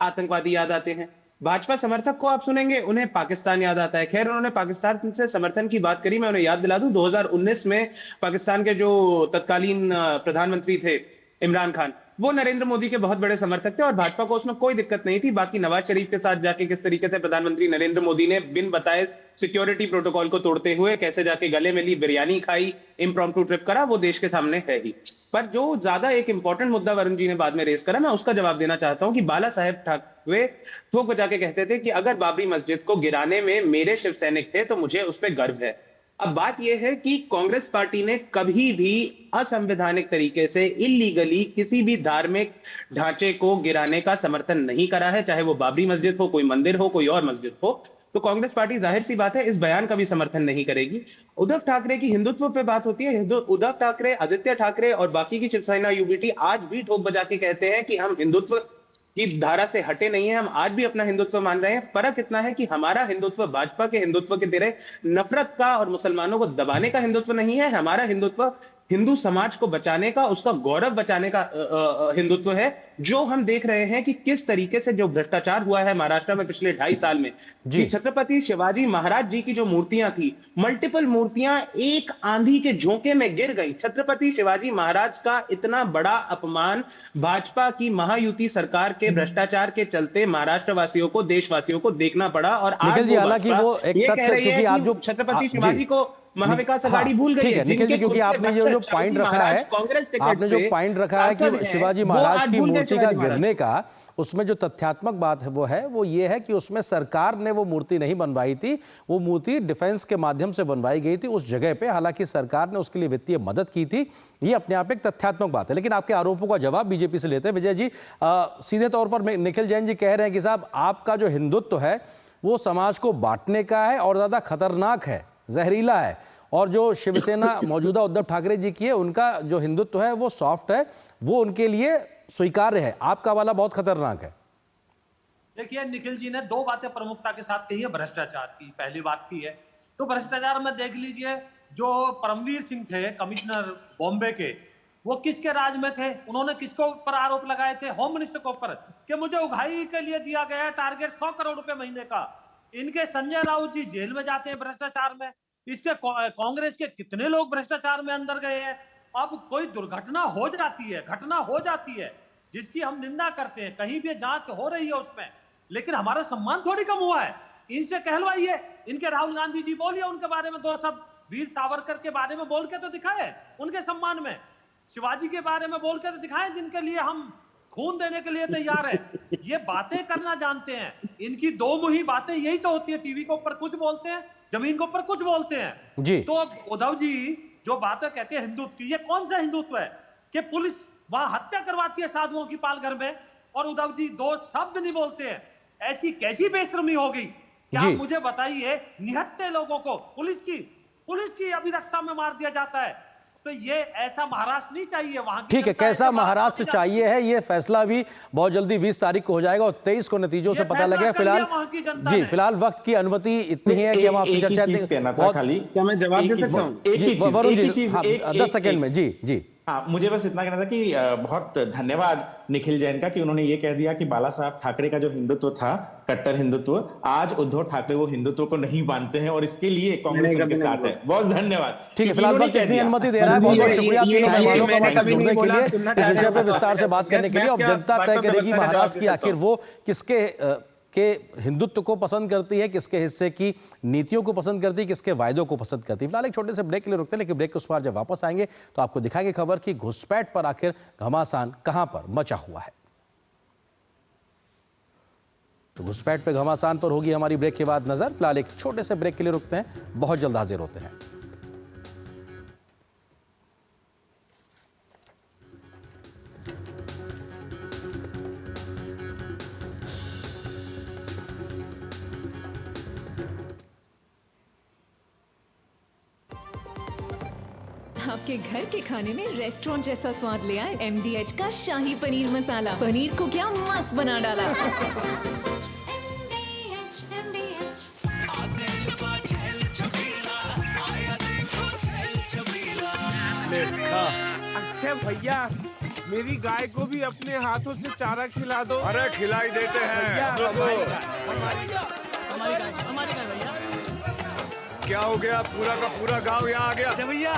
Speaker 10: आतंकवादी याद आते हैं। भाजपा समर्थक को आप सुनेंगे, उन्हें पाकिस्तान याद आता है। खैर, उन्होंने पाकिस्तान से समर्थन की बात करी, मैं उन्हें याद दिला दूं, 2019 में पाकिस्तान के जो तत्कालीन प्रधानमंत्री थे इमरान खान, वो नरेंद्र मोदी के बहुत बड़े समर्थक थे और भाजपा को उसमें कोई दिक्कत नहीं थी। बाकी नवाज शरीफ के साथ जाके किस तरीके से प्रधानमंत्री नरेंद्र मोदी ने बिन बताए सिक्योरिटी प्रोटोकॉल को तोड़ते हुए कैसे जाके गले में ली, बिरयानी खाई, इम्प्रॉम्प्टू ट्रिप करा, वो देश के सामने है ही। पर जो ज्यादा एक इंपॉर्टेंट मुद्दा वरुण जी ने बाद में रेस करा, मैं उसका जवाब देना चाहता हूं कि बाला साहेब ठाकरे ठोक बजा के कहते थे कि अगर बाबरी मस्जिद को गिराने में मेरे शिव सैनिक थे तो मुझे उस पर गर्व है। अब बात यह है कि कांग्रेस पार्टी ने कभी भी असंवैधानिक तरीके से इल्लीगली किसी भी धार्मिक ढांचे को गिराने का समर्थन नहीं करा है, चाहे वो बाबरी मस्जिद हो, कोई मंदिर हो, कोई और मस्जिद हो। तो कांग्रेस पार्टी जाहिर सी बात है इस बयान का भी समर्थन नहीं करेगी। उद्धव ठाकरे की हिंदुत्व पे बात होती है, उद्धव ठाकरे, आदित्य ठाकरे और बाकी की शिवसेना यूबीटी आज भी ठोक बजा के कहते हैं कि हम हिंदुत्व की धारा से हटे नहीं है, हम आज भी अपना हिंदुत्व मान रहे हैं। फर्क इतना है कि हमारा हिंदुत्व भाजपा के हिंदुत्व की तरह नफरत का और मुसलमानों को दबाने का हिंदुत्व नहीं है। हमारा हिंदुत्व हिंदू समाज को बचाने का, उसका गौरव बचाने का हिंदुत्व है। जो हम देख रहे हैं कि किस तरीके से जो भ्रष्टाचार हुआ है महाराष्ट्र में पिछले 2.5 साल में, कि छत्रपति शिवाजी महाराज जी की जो मूर्तियां थी, मल्टीपल मूर्तियां एक आंधी के झोंके में गिर गई। छत्रपति शिवाजी महाराज का इतना बड़ा अपमान भाजपा की महायुति सरकार के भ्रष्टाचार के चलते महाराष्ट्र वासियों को, देशवासियों को देखना पड़ा। और आज
Speaker 1: हालांकि वो एक तथ्य, क्योंकि आप जो
Speaker 10: छत्रपति शिवाजी को महाविकास अघाड़ी भूल गई है,
Speaker 1: निखिल जी, क्योंकि आपने जो पॉइंट रखा है, आपने जो पॉइंट रखा है कि शिवाजी महाराज की मूर्ति का गिरने का, उसमें जो तथ्यात्मक बात है वो ये है कि उसमें सरकार ने वो मूर्ति नहीं बनवाई थी, वो मूर्ति डिफेंस के माध्यम से बनवाई गई थी उस जगह पे। हालांकि सरकार ने उसके लिए वित्तीय मदद की थी, ये अपने आप एक तथ्यात्मक बात है। लेकिन आपके आरोपों का जवाब बीजेपी से लेते हैं विजय जी। सीधे तौर पर निखिल जैन जी कह रहे हैं कि साहब आपका जो हिंदुत्व है वो समाज को बांटने का है और ज्यादा खतरनाक है, जहरीला है, और जो शिवसेना मौजूदा उद्धव ठाकरे जी की है उनका जो हिंदुत्व है वो सॉफ्ट है, वो उनके लिए स्वीकार्य है, आपका वाला बहुत खतरनाक है।
Speaker 8: देखिए, निखिल जी ने 2 बातें प्रमुखता के साथ कही है भ्रष्टाचार की। पहली बात की है तो भ्रष्टाचार में देख लीजिए, जो परमवीर सिंह थे कमिश्नर बॉम्बे के, वो किसके राज में थे? उन्होंने किसके ऊपर आरोप लगाए थे? होम मिनिस्टर के ऊपर, कि मुझे उगाही के लिए दिया गया टारगेट 100 करोड़ रुपए महीने का। इनके संजय राउत जी जेल में जाते हैं भ्रष्टाचार में। इसके कांग्रेस के कितने लोग भ्रष्टाचार में अंदर गए हैं। अब कोई दुर्घटना हो जाती है, घटना हो जाती है जिसकी हम निंदा करते हैं, कहीं भी जांच हो रही है उसमें, लेकिन हमारा सम्मान थोड़ी कम हुआ है। इनसे कहलवाइए, इनके राहुल गांधी जी बोलिए उनके बारे में 2 शब्द, वीर सावरकर के बारे में बोल के तो दिखाए उनके सम्मान में, शिवाजी के बारे में बोल के तो दिखाएं जिनके लिए हम खून देने के लिए तैयार है। ये बातें करना जानते हैं, इनकी 2 मुही बातें यही तो होती है, टीवी के ऊपर कुछ बोलते हैं, जमीन के ऊपर कुछ बोलते हैं जी। तो उद्धव जी जो बातें कहते हैं हिंदुत्व की, ये कौन सा हिंदुत्व है कि पुलिस वहां हत्या करवाती है साधुओं की पालघर में और उद्धव जी 2 शब्द नहीं बोलते हैं? ऐसी कैसी बेशर्मी हो गई? क्या आप मुझे बताइए, निहत्थे लोगों को पुलिस की अभिरक्षा में मार दिया जाता है, तो ये ऐसा महाराष्ट्र नहीं चाहिए वहां।
Speaker 1: ठीक है, कैसा महाराष्ट्र चाहिए है ये फैसला भी बहुत जल्दी 20 तारीख को हो जाएगा और 23 को नतीजों से पता लगेगा। फिलहाल जी, फिलहाल वक्त की अनुमति इतनी है कि हम आपकी चर्चा
Speaker 10: खाली, क्या मैं जवाब दे सकता हूं?
Speaker 1: वरुण जी 10 सेकंड में। जी
Speaker 9: हाँ, मुझे बस इतना कहना था कि बहुत धन्यवाद निखिल जैन का कि उन्होंने ये कह दिया कि बाला साहब ठाकरे का जो हिंदुत्व था, कट्टर हिंदुत्व, आज उद्धव ठाकरे वो हिंदुत्व को नहीं मानते हैं और इसके लिए कांग्रेस उनके साथ है। बहुत धन्यवाद।
Speaker 1: ठीक है, फिलहाल वक्त इतनी अनुमति दे रहा है। बहुत बहुत शुक्रिया तीनों मेहमानों का जुड़ने के लिए, इस विषय पर विस्तार से बात करने के लिए। अब जनता तय करेगी महाराष्ट्र की आखिर वो किसके के हिंदुत्व को पसंद करती है, किसके हिस्से की नीतियों को पसंद करती है, किसके वायदों को पसंद करती है। फिलहाल एक छोटे से ब्रेक के लिए रुकते हैं, लेकिन ब्रेक के उस पार जब वापस आएंगे तो आपको दिखाएंगे खबर कि घुसपैठ पर आखिर घमासान कहां पर मचा हुआ है। तो घुसपैठ पे घमासान पर होगी हमारी ब्रेक के बाद नजर। फिलहाल एक छोटे से ब्रेक के लिए रुकते हैं, बहुत जल्द हाजिर होते हैं।
Speaker 11: आपके घर के खाने में रेस्टोरेंट जैसा स्वाद ले आए MDH का शाही पनीर मसाला। पनीर को क्या मस्त बना डाला।
Speaker 12: अच्छा भैया, मेरी गाय को भी अपने हाथों से चारा खिला दो।
Speaker 7: अरे खिलाई देते हैं।
Speaker 12: हमारी गाय भैया।
Speaker 7: क्या हो गया? पूरा का पूरा गांव यहाँ आ गया।
Speaker 12: भैया,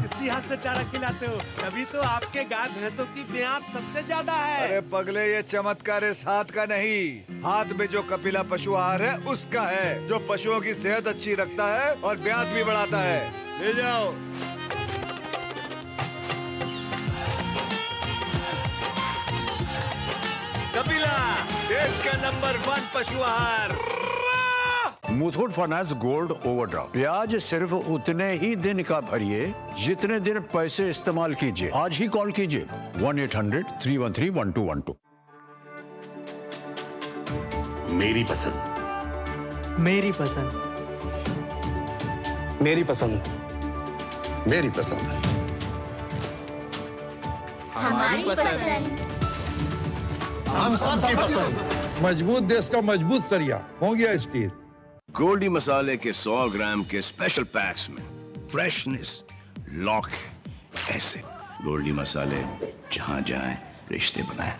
Speaker 12: इस इसी हाथ से चारा खिलाते हो, तभी तो आपके गाय भैंसों की ब्याज सबसे ज्यादा है।
Speaker 13: अरे पगले, ये चमत्कार इस हाथ का नहीं, हाथ में जो कपिला पशु आहार है उसका है, जो पशुओं की सेहत अच्छी रखता है और ब्याज भी बढ़ाता है। ले जाओ। कपिला, देश का नंबर 1 पशु आहार।
Speaker 14: मुथूट फाइनेंस गोल्ड ओवरड्राफ्ट, ब्याज सिर्फ उतने ही दिन का भरिए जितने दिन पैसे इस्तेमाल कीजिए। आज ही कॉल कीजिए 1-800-313-1212।
Speaker 15: मेरी पसंद,
Speaker 16: मेरी पसंद,
Speaker 15: मेरी पसंद, मेरी पसंद,
Speaker 17: हमारी पसंद,
Speaker 15: हम सबकी पसंद।
Speaker 13: मजबूत देश का मजबूत सरिया हो गया स्टील।
Speaker 15: गोल्डी मसाले के 100 ग्राम के स्पेशल पैक्स में फ्रेशनेस लॉक है। ऐसे गोल्डी मसाले जहां जाएं रिश्ते बनाएं।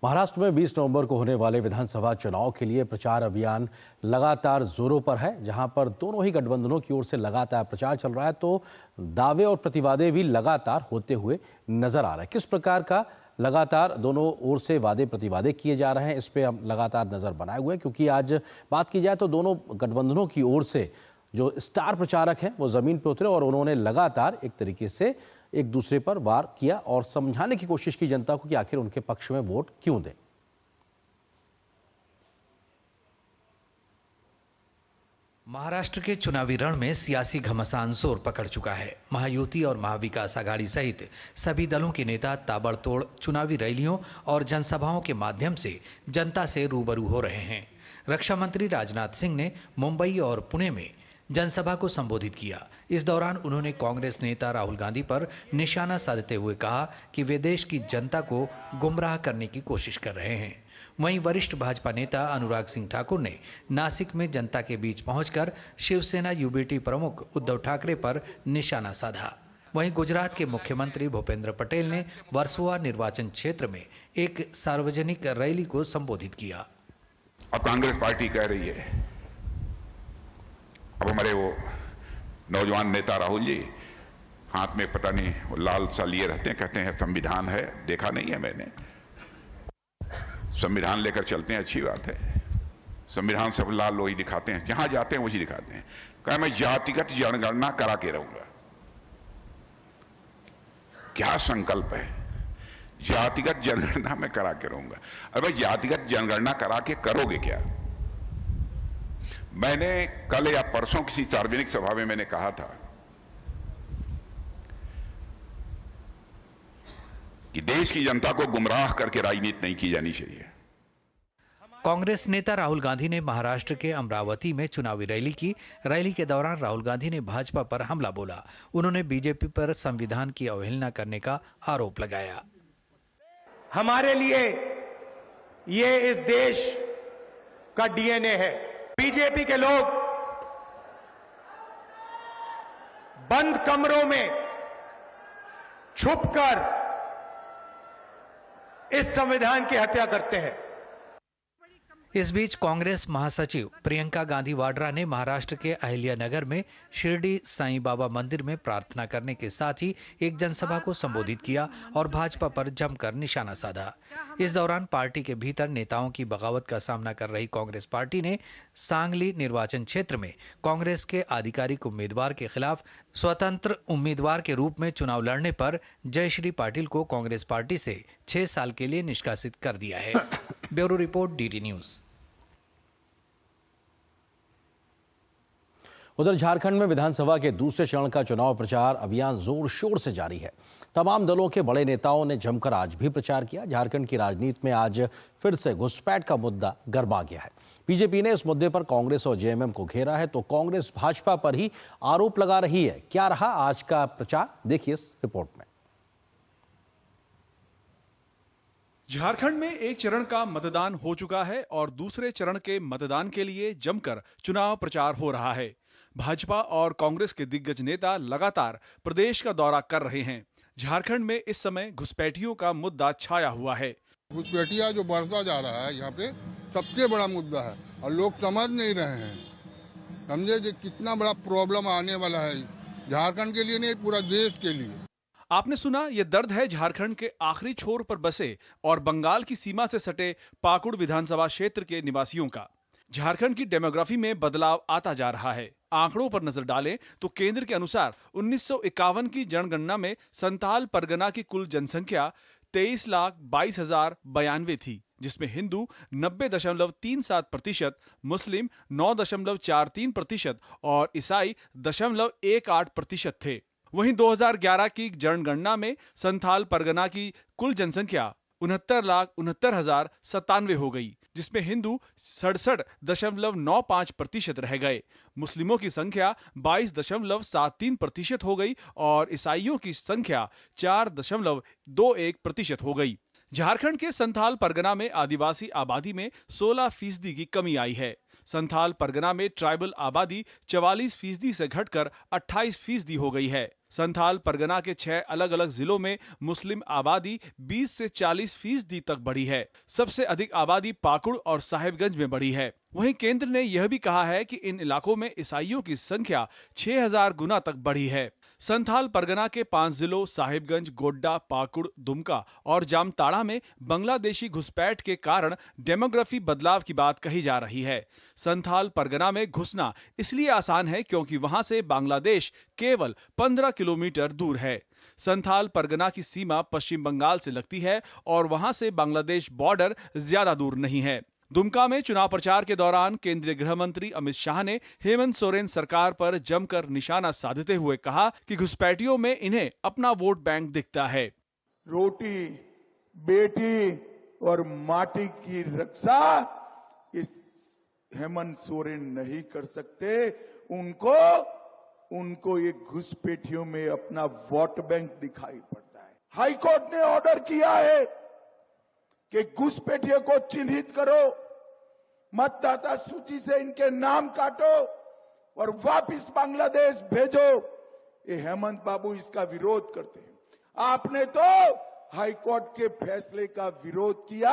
Speaker 1: महाराष्ट्र में 20 नवंबर को होने वाले विधानसभा चुनाव के लिए प्रचार अभियान लगातार जोरों पर है। जहां पर दोनों ही गठबंधनों की ओर से लगातार प्रचार चल रहा है, तो दावे और प्रतिवादे भी लगातार होते हुए नजर आ रहे हैं। किस प्रकार का लगातार दोनों ओर से वादे प्रतिवादे किए जा रहे हैं, इस पे हम लगातार नजर बनाए हुए हैं, क्योंकि आज बात की जाए तो दोनों गठबंधनों की ओर से जो स्टार प्रचारक हैं वो जमीन पर उतरे और उन्होंने लगातार एक तरीके से एक दूसरे पर वार किया और समझाने की कोशिश की जनता को कि आखिर उनके पक्ष में वोट क्यों दें।
Speaker 18: महाराष्ट्र के चुनावी रण में सियासी घमासान जोर पकड़ चुका है। महायुति और महाविकास आघाड़ी सहित सभी दलों के नेता ताबड़तोड़ चुनावी रैलियों और जनसभाओं के माध्यम से जनता से रूबरू हो रहे हैं। रक्षा मंत्री राजनाथ सिंह ने मुंबई और पुणे में जनसभा को संबोधित किया। इस दौरान उन्होंने कांग्रेस नेता राहुल गांधी पर निशाना साधते हुए कहा कि वे देश की जनता को गुमराह करने की कोशिश कर रहे हैं। वहीं वरिष्ठ भाजपा नेता अनुराग सिंह ठाकुर ने नासिक में जनता के बीच पहुंचकर शिवसेना यूबीटी प्रमुख उद्धव ठाकरे पर निशाना साधा। वहीं गुजरात के मुख्यमंत्री भूपेंद्र पटेल ने वर्सोवा निर्वाचन क्षेत्र में एक सार्वजनिक रैली को संबोधित किया।
Speaker 19: अब कांग्रेस पार्टी कह रही है, अब हमारे वो नौजवान नेता राहुल जी हाथ में पता नहीं वो लाल सा लिए रहते हैं, कहते हैं संविधान है। देखा नहीं है मैंने, संविधान लेकर चलते हैं, अच्छी बात है। संविधान सब लाल वही दिखाते हैं, जहां जाते हैं वही दिखाते हैं। कहा मैं जातिगत जनगणना करा के रहूंगा। क्या संकल्प है, जातिगत जनगणना में करा के रहूंगा। अबे जातिगत जनगणना करा के करोगे क्या? मैंने कल या परसों किसी सार्वजनिक सभा में मैंने कहा था कि देश की जनता को गुमराह करके राजनीति नहीं की जानी चाहिए।
Speaker 18: कांग्रेस नेता राहुल गांधी ने महाराष्ट्र के अमरावती में चुनावी रैली की। रैली के दौरान राहुल गांधी ने भाजपा पर हमला बोला। उन्होंने बीजेपी पर संविधान की अवहेलना करने का आरोप लगाया।
Speaker 20: हमारे लिए ये इस देश का डीएनए है। बीजेपी के लोग बंद कमरों में छुपकर इस संविधान की हत्या करते हैं।
Speaker 18: इस बीच कांग्रेस महासचिव प्रियंका गांधी वाड्रा ने महाराष्ट्र के अहिल्यानगर में शिरडी साईं बाबा मंदिर में प्रार्थना करने के साथ ही एक जनसभा को संबोधित किया और भाजपा पर जमकर निशाना साधा। इस दौरान पार्टी के भीतर नेताओं की बगावत का सामना कर रही कांग्रेस पार्टी ने सांगली निर्वाचन क्षेत्र में कांग्रेस के आधिकारिक उम्मीदवार के खिलाफ स्वतंत्र उम्मीदवार के रूप में चुनाव लड़ने पर जयश्री पाटिल को कांग्रेस पार्टी से 6 साल के लिए निष्कासित कर दिया है। Bureau report, DD news.
Speaker 1: उधर झारखंड में विधानसभा के दूसरे चरण का चुनाव प्रचार अभियान जोर शोर से जारी है। तमाम दलों के बड़े नेताओं ने जमकर आज भी प्रचार किया। झारखंड की राजनीति में आज फिर से घुसपैठ का मुद्दा गरमा गया है। बीजेपी ने इस मुद्दे पर कांग्रेस और जेएमएम को घेरा है, तो कांग्रेस भाजपा पर ही आरोप लगा रही है। क्या रहा आज का प्रचार, देखिए इस रिपोर्ट में।
Speaker 21: झारखंड में एक चरण का मतदान हो चुका है और दूसरे चरण के मतदान के लिए जमकर चुनाव प्रचार हो रहा है। भाजपा और कांग्रेस के दिग्गज नेता लगातार प्रदेश का दौरा कर रहे हैं। झारखंड में इस समय घुसपैठियों का मुद्दा छाया हुआ है।
Speaker 22: घुसपैठिया जो बढ़ता जा रहा है यहाँ पे,
Speaker 16: सबसे बड़ा मुद्दा है और लोग समझ नहीं रहे हैं। समझे कि कितना बड़ा प्रॉब्लम आने वाला है झारखंड के लिए नहीं, पूरा देश के लिए।
Speaker 21: आपने सुना, ये दर्द है झारखंड के आखिरी छोर पर बसे और बंगाल की सीमा से सटे पाकुड़ विधानसभा क्षेत्र के निवासियों का। झारखंड की डेमोग्राफी में बदलाव आता जा रहा है। आंकड़ों पर नजर डालें तो केंद्र के अनुसार 1951 की जनगणना में संथाल परगना की कुल जनसंख्या 23,22,092 थी, जिसमें हिंदू 90.37%, मुस्लिम 9.43% और ईसाई 0.18% थे। वहीं 2011 की जनगणना में संथाल परगना की कुल जनसंख्या 69,69,097 हो गई, जिसमें हिंदू 67.95% रह गए, मुस्लिमों की संख्या 22.73% हो गई और ईसाइयों की संख्या 4.21% हो गई। झारखंड के संथाल परगना में आदिवासी आबादी में 16% की कमी आई है। संथाल परगना में ट्राइबल आबादी 44% से घटकर 28% हो गई है। संथाल परगना के 6 अलग अलग जिलों में मुस्लिम आबादी 20 से 40% तक बढ़ी है। सबसे अधिक आबादी पाकुड़ और साहिबगंज में बढ़ी है। वहीं केंद्र ने यह भी कहा है कि इन इलाकों में ईसाइयों की संख्या 6000 गुना तक बढ़ी है। संथाल परगना के 5 जिलों साहिबगंज, गोड्डा, पाकुड़, दुमका और जामताड़ा में बांग्लादेशी घुसपैठ के कारण डेमोग्राफी बदलाव की बात कही जा रही है। संथाल परगना में घुसना इसलिए आसान है क्योंकि वहां से बांग्लादेश केवल 15 किलोमीटर दूर है। संथाल परगना की सीमा पश्चिम बंगाल से लगती है और वहां से बांग्लादेश बॉर्डर ज्यादा दूर नहीं है। दुमका में चुनाव प्रचार के दौरान केंद्रीय गृह मंत्री अमित शाह ने हेमंत सोरेन सरकार पर जमकर निशाना साधते हुए कहा कि घुसपैठियों में इन्हें अपना वोट बैंक दिखता है।
Speaker 22: रोटी, बेटी और माटी की रक्षा इस हेमंत सोरेन नहीं कर सकते। उनको ये घुसपैठियों में अपना वोट बैंक दिखाई पड़ता है। हाईकोर्ट ने ऑर्डर किया है कि घुसपैठियों को चिन्हित करो, मतदाता सूची से इनके नाम काटो और वापिस बांग्लादेश भेजो। ये हेमंत बाबू इसका विरोध करते हैं। आपने तो हाईकोर्ट के फैसले का विरोध किया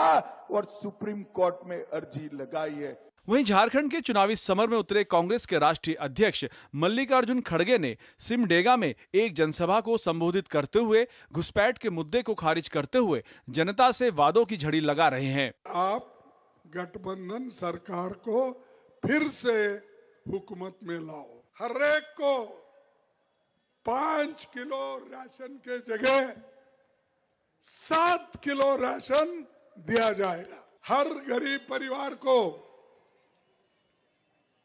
Speaker 22: और सुप्रीम कोर्ट में अर्जी लगाई है।
Speaker 21: वहीं झारखंड के चुनावी समर में उतरे कांग्रेस के राष्ट्रीय अध्यक्ष मल्लिकार्जुन खड़गे ने सिमडेगा में एक जनसभा को संबोधित करते हुए घुसपैठ के मुद्दे को खारिज करते हुए जनता से वादों की झड़ी लगा रहे हैं।
Speaker 23: आप गठबंधन सरकार को फिर से हुकूमत में लाओ। हर एक को 5 किलो राशन के जगह 7 किलो राशन दिया जाएगा। हर गरीब परिवार को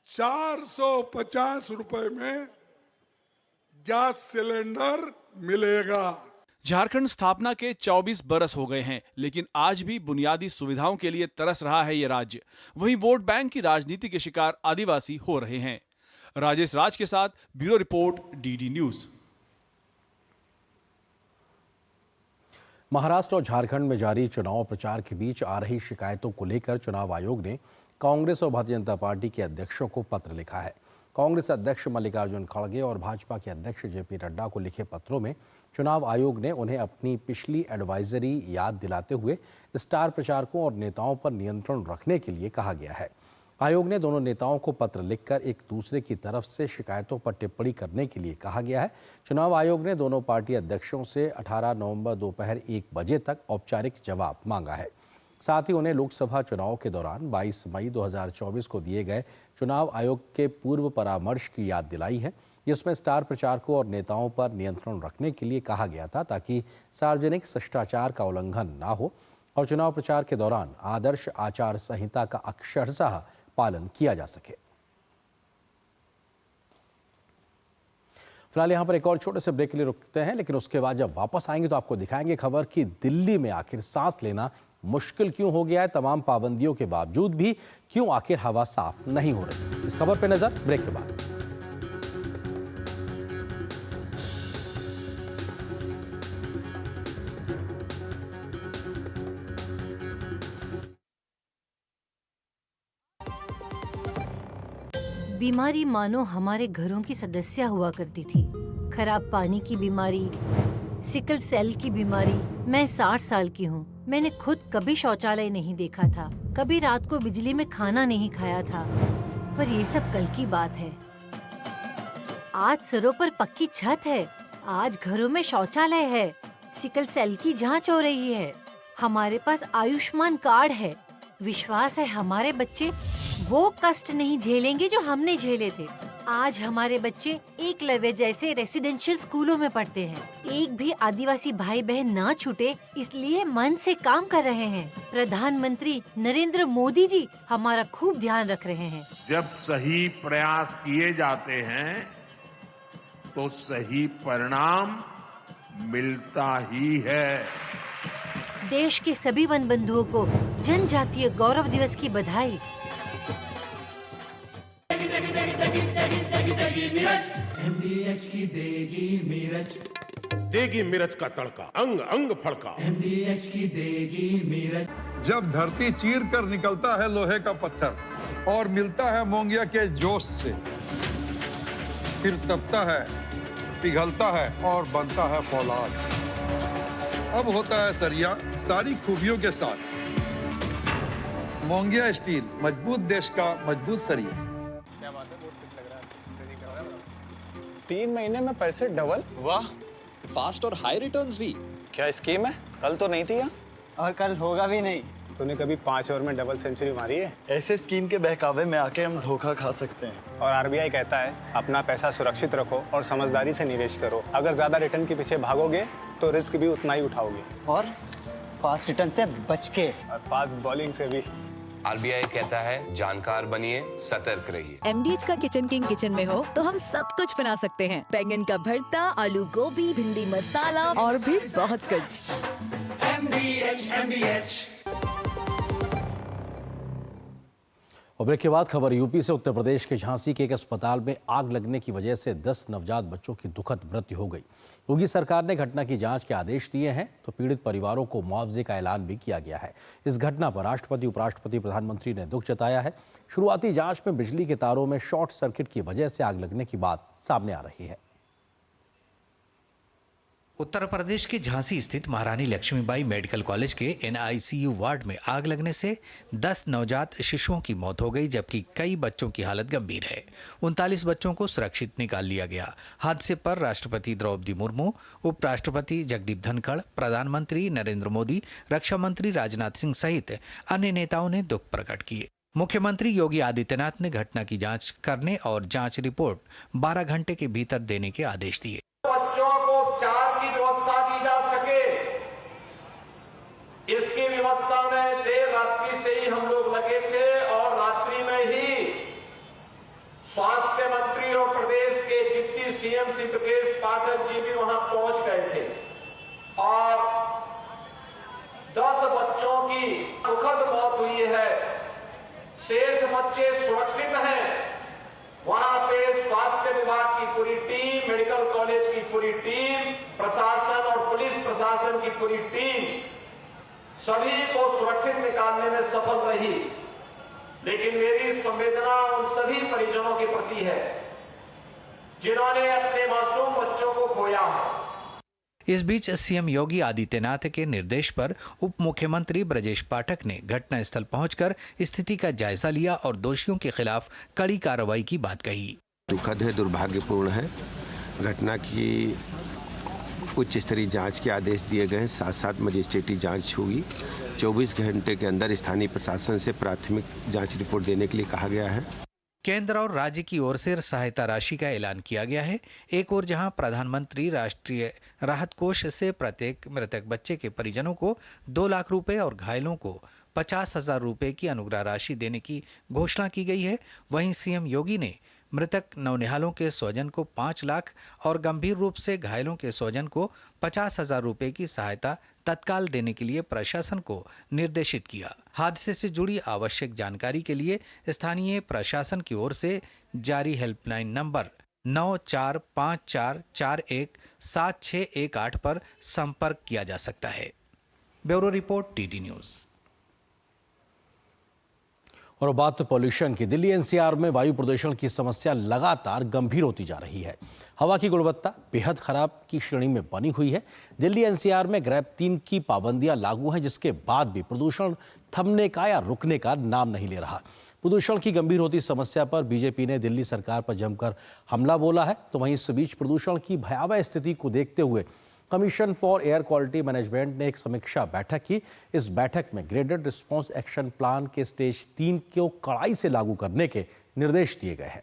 Speaker 23: 450 रुपए में गैस सिलेंडर मिलेगा।
Speaker 21: झारखंड स्थापना के 24 बरस हो गए हैं, लेकिन आज भी बुनियादी सुविधाओं के लिए तरस रहा है ये राज्य। वहीं वोट बैंक की राजनीति के शिकार आदिवासी हो रहे हैं। राजेश राज के साथ bureau report, DD news.
Speaker 1: Maharashtra और झारखंड में जारी चुनाव प्रचार के बीच आ रही शिकायतों को लेकर चुनाव आयोग ने कांग्रेस और भारतीय जनता पार्टी के अध्यक्षों को पत्र लिखा है। कांग्रेस अध्यक्ष मल्लिकार्जुन खड़गे और भाजपा के अध्यक्ष जेपी नड्डा को लिखे पत्रों में चुनाव आयोग ने उन्हें अपनी पिछली एडवाइजरी याद दिलाते हुए स्टार प्रचारकों और नेताओं पर नियंत्रण रखने के लिए कहा गया है। आयोग ने दोनों नेताओं को पत्र लिखकर एक दूसरे की तरफ से शिकायतों पर टिप्पणी करने के लिए कहा गया है। चुनाव आयोग ने दोनों पार्टी अध्यक्षों से 18 नवंबर दोपहर 1 बजे तक औपचारिक जवाब मांगा है। साथ ही उन्हें लोकसभा चुनाव के दौरान 22 मई 2024 को दिए गए चुनाव आयोग के पूर्व परामर्श की याद दिलाई है, जिसमें स्टार प्रचारकों और नेताओं पर नियंत्रण रखने के लिए कहा गया था ताकि सार्वजनिक शिष्टाचार का उल्लंघन ना हो और चुनाव प्रचार के दौरान आदर्श आचार संहिता का अक्षरशः पालन किया जा सके। फिलहाल यहाँ पर एक और छोटे से ब्रेक के लिए रुकते हैं, लेकिन उसके बाद जब वापस आएंगे तो आपको दिखाएंगे खबर कि दिल्ली में आखिर सांस लेना मुश्किल क्यों हो गया है। तमाम पाबंदियों के बावजूद भी क्यों आखिर हवा साफ नहीं हो रही। इस खबर पर नजर ब्रेक के बाद।
Speaker 24: बीमारी मानो हमारे घरों की सदस्य हुआ करती थी। खराब पानी की बीमारी, सिकल सेल की बीमारी, मैं 60 साल की हूँ। मैंने खुद कभी शौचालय नहीं देखा था, कभी रात को बिजली में खाना नहीं खाया था, पर ये सब कल की बात है। आज सरों पर पक्की छत है, आज घरों में शौचालय है, सिकल सेल की जांच हो रही है, हमारे पास आयुष्मान कार्ड है। विश्वास है हमारे बच्चे वो कष्ट नहीं झेलेंगे जो हमने झेले थे। आज हमारे बच्चे एकलव्य जैसे रेसिडेंशियल स्कूलों में पढ़ते हैं। एक भी आदिवासी भाई बहन ना छूटे, इसलिए मन से काम कर रहे हैं। प्रधानमंत्री नरेंद्र मोदी जी हमारा खूब ध्यान रख रहे हैं।
Speaker 2: जब सही प्रयास किए जाते हैं तो सही परिणाम मिलता ही है।
Speaker 24: देश के सभी वन बंधुओं को जनजातीय गौरव दिवस की बधाई।
Speaker 3: MDH की देगी मिर्च,
Speaker 4: देगी मिर्च का तड़का, अंग अंग फड़का।
Speaker 3: MDH की देगी मिर्च।
Speaker 6: जब धरती चीर कर निकलता है लोहे का पत्थर और मिलता है मोंगिया के जोश से, फिर तपता है, पिघलता है और बनता है फौलाद। अब होता है सरिया सारी खूबियों के साथ। मोंगिया स्टील, मजबूत देश का मजबूत सरिया।
Speaker 25: 3 महीने में पैसे डबल। वाह, फास्ट और हाई रिटर्न्स भी। क्या स्कीम है? कल तो नहीं थी यहाँ।
Speaker 26: और कल होगा भी नहीं।
Speaker 25: तूने कभी 5 ओवर में डबल सेंचुरी मारी है?
Speaker 26: ऐसे स्कीम के बहकावे में आके हम धोखा खा सकते हैं।
Speaker 25: और आरबीआई कहता है अपना पैसा सुरक्षित रखो और समझदारी से निवेश करो। अगर ज्यादा रिटर्न के पीछे भागोगे तो रिस्क भी उतना ही उठाओगे।
Speaker 26: और फास्ट रिटर्न से बच के।
Speaker 25: और फास्ट बॉलिंग से भी।
Speaker 27: आरबीआई कहता है जानकार बनिए, सतर्क रहिए।
Speaker 28: MDH का किचन किंग किचन में हो तो हम सब कुछ बना सकते हैं। बैंगन का भरता, आलू गोभी, भिंडी मसाला और भी बहुत कुछ।
Speaker 3: MDH।
Speaker 1: और ब्रेक के बाद खबर यूपी से। उत्तर प्रदेश के झांसी के एक अस्पताल में आग लगने की वजह से 10 नवजात बच्चों की दुखद मृत्यु हो गई। योगी सरकार ने घटना की जांच के आदेश दिए हैं तो पीड़ित परिवारों को मुआवजे का ऐलान भी किया गया है। इस घटना पर राष्ट्रपति, उपराष्ट्रपति, प्रधानमंत्री ने दुख जताया है। शुरुआती जांच में बिजली के तारों में शॉर्ट सर्किट की वजह से आग लगने की बात सामने आ रही है।
Speaker 18: उत्तर प्रदेश के झांसी स्थित महारानी लक्ष्मीबाई मेडिकल कॉलेज के NICU वार्ड में आग लगने से 10 नवजात शिशुओं की मौत हो गई, जबकि कई बच्चों की हालत गंभीर है। 39 बच्चों को सुरक्षित निकाल लिया गया। हादसे पर राष्ट्रपति द्रौपदी मुर्मू, उपराष्ट्रपति जगदीप धनखड़, प्रधानमंत्री नरेंद्र मोदी, रक्षा मंत्री राजनाथ सिंह सहित अन्य नेताओं ने दुख प्रकट किए। मुख्यमंत्री योगी आदित्यनाथ ने घटना की जांच करने और जांच रिपोर्ट 12 घंटे के भीतर देने के आदेश दिए।
Speaker 20: बच्चों को उपचार की व्यवस्था दी जा सके, इसकी व्यवस्था में देर रात्रि से ही हम लोग लगे थे और रात्रि में ही स्वास्थ्य मंत्री और प्रदेश के डिप्टी CM श्री ब्रजेश पाठक जी भी वहां पहुंच गए थे और 10 बच्चों की दुखद मौत हुई है। शेष बच्चे सुरक्षित हैं। वहां पे स्वास्थ्य विभाग की पूरी टीम, मेडिकल कॉलेज की पूरी टीम, प्रशासन और पुलिस प्रशासन की पूरी टीम सभी को सुरक्षित निकालने में सफल रही। लेकिन मेरी संवेदना उन सभी परिजनों के प्रति है जिन्होंने अपने मासूम बच्चों को खोया है।
Speaker 18: इस बीच सीएम योगी आदित्यनाथ के निर्देश पर उप मुख्यमंत्री ब्रजेश पाठक ने घटनास्थल पहुंचकर स्थिति का जायजा लिया और दोषियों के खिलाफ कड़ी कार्रवाई की बात कही।
Speaker 29: दुखद है, दुर्भाग्यपूर्ण है। घटना की उच्च स्तरीय जांच के आदेश दिए गए हैं। साथ मजिस्ट्रेटी जांच होगी। 24 घंटे के अंदर स्थानीय प्रशासन से प्राथमिक जांच रिपोर्ट देने के लिए कहा गया है।
Speaker 18: केंद्र और राज्य की ओर से सहायता राशि का ऐलान किया गया है। एक ओर जहां प्रधानमंत्री राष्ट्रीय राहत कोष से प्रत्येक मृतक बच्चे के परिजनों को 2 लाख रुपए और घायलों को 50,000 रुपए की अनुग्रह राशि देने की घोषणा की गई है, वहीं सीएम योगी ने मृतक नवनिहालों के स्वजन को 5 लाख और गंभीर रूप से घायलों के स्वजन को 50,000 रुपए की सहायता तत्काल देने के लिए प्रशासन को निर्देशित किया। हादसे से जुड़ी आवश्यक जानकारी के लिए स्थानीय प्रशासन की ओर से जारी हेल्पलाइन नंबर 9454417618 पर संपर्क किया जा सकता है। Bureau report, TT news.
Speaker 1: और बात तो पॉल्यूशन की। दिल्ली एनसीआर में वायु प्रदूषण की समस्या लगातार गंभीर होती जा रही है। हवा की गुणवत्ता बेहद खराब की श्रेणी में बनी हुई है। दिल्ली एनसीआर में ग्रेप 3 की पाबंदियां लागू हैं, जिसके बाद भी प्रदूषण थमने का या रुकने का नाम नहीं ले रहा। प्रदूषण की गंभीर होती समस्या पर बीजेपी ने दिल्ली सरकार पर जमकर हमला बोला है। तो वहीं इस बीच प्रदूषण की भयावह स्थिति को देखते हुए commission for air quality management ने एक समीक्षा बैठक की। इस बैठक में ग्रेडेड रिस्पांस एक्शन प्लान के स्टेज 3 को कड़ाई से लागू करने के निर्देश दिए गए हैं।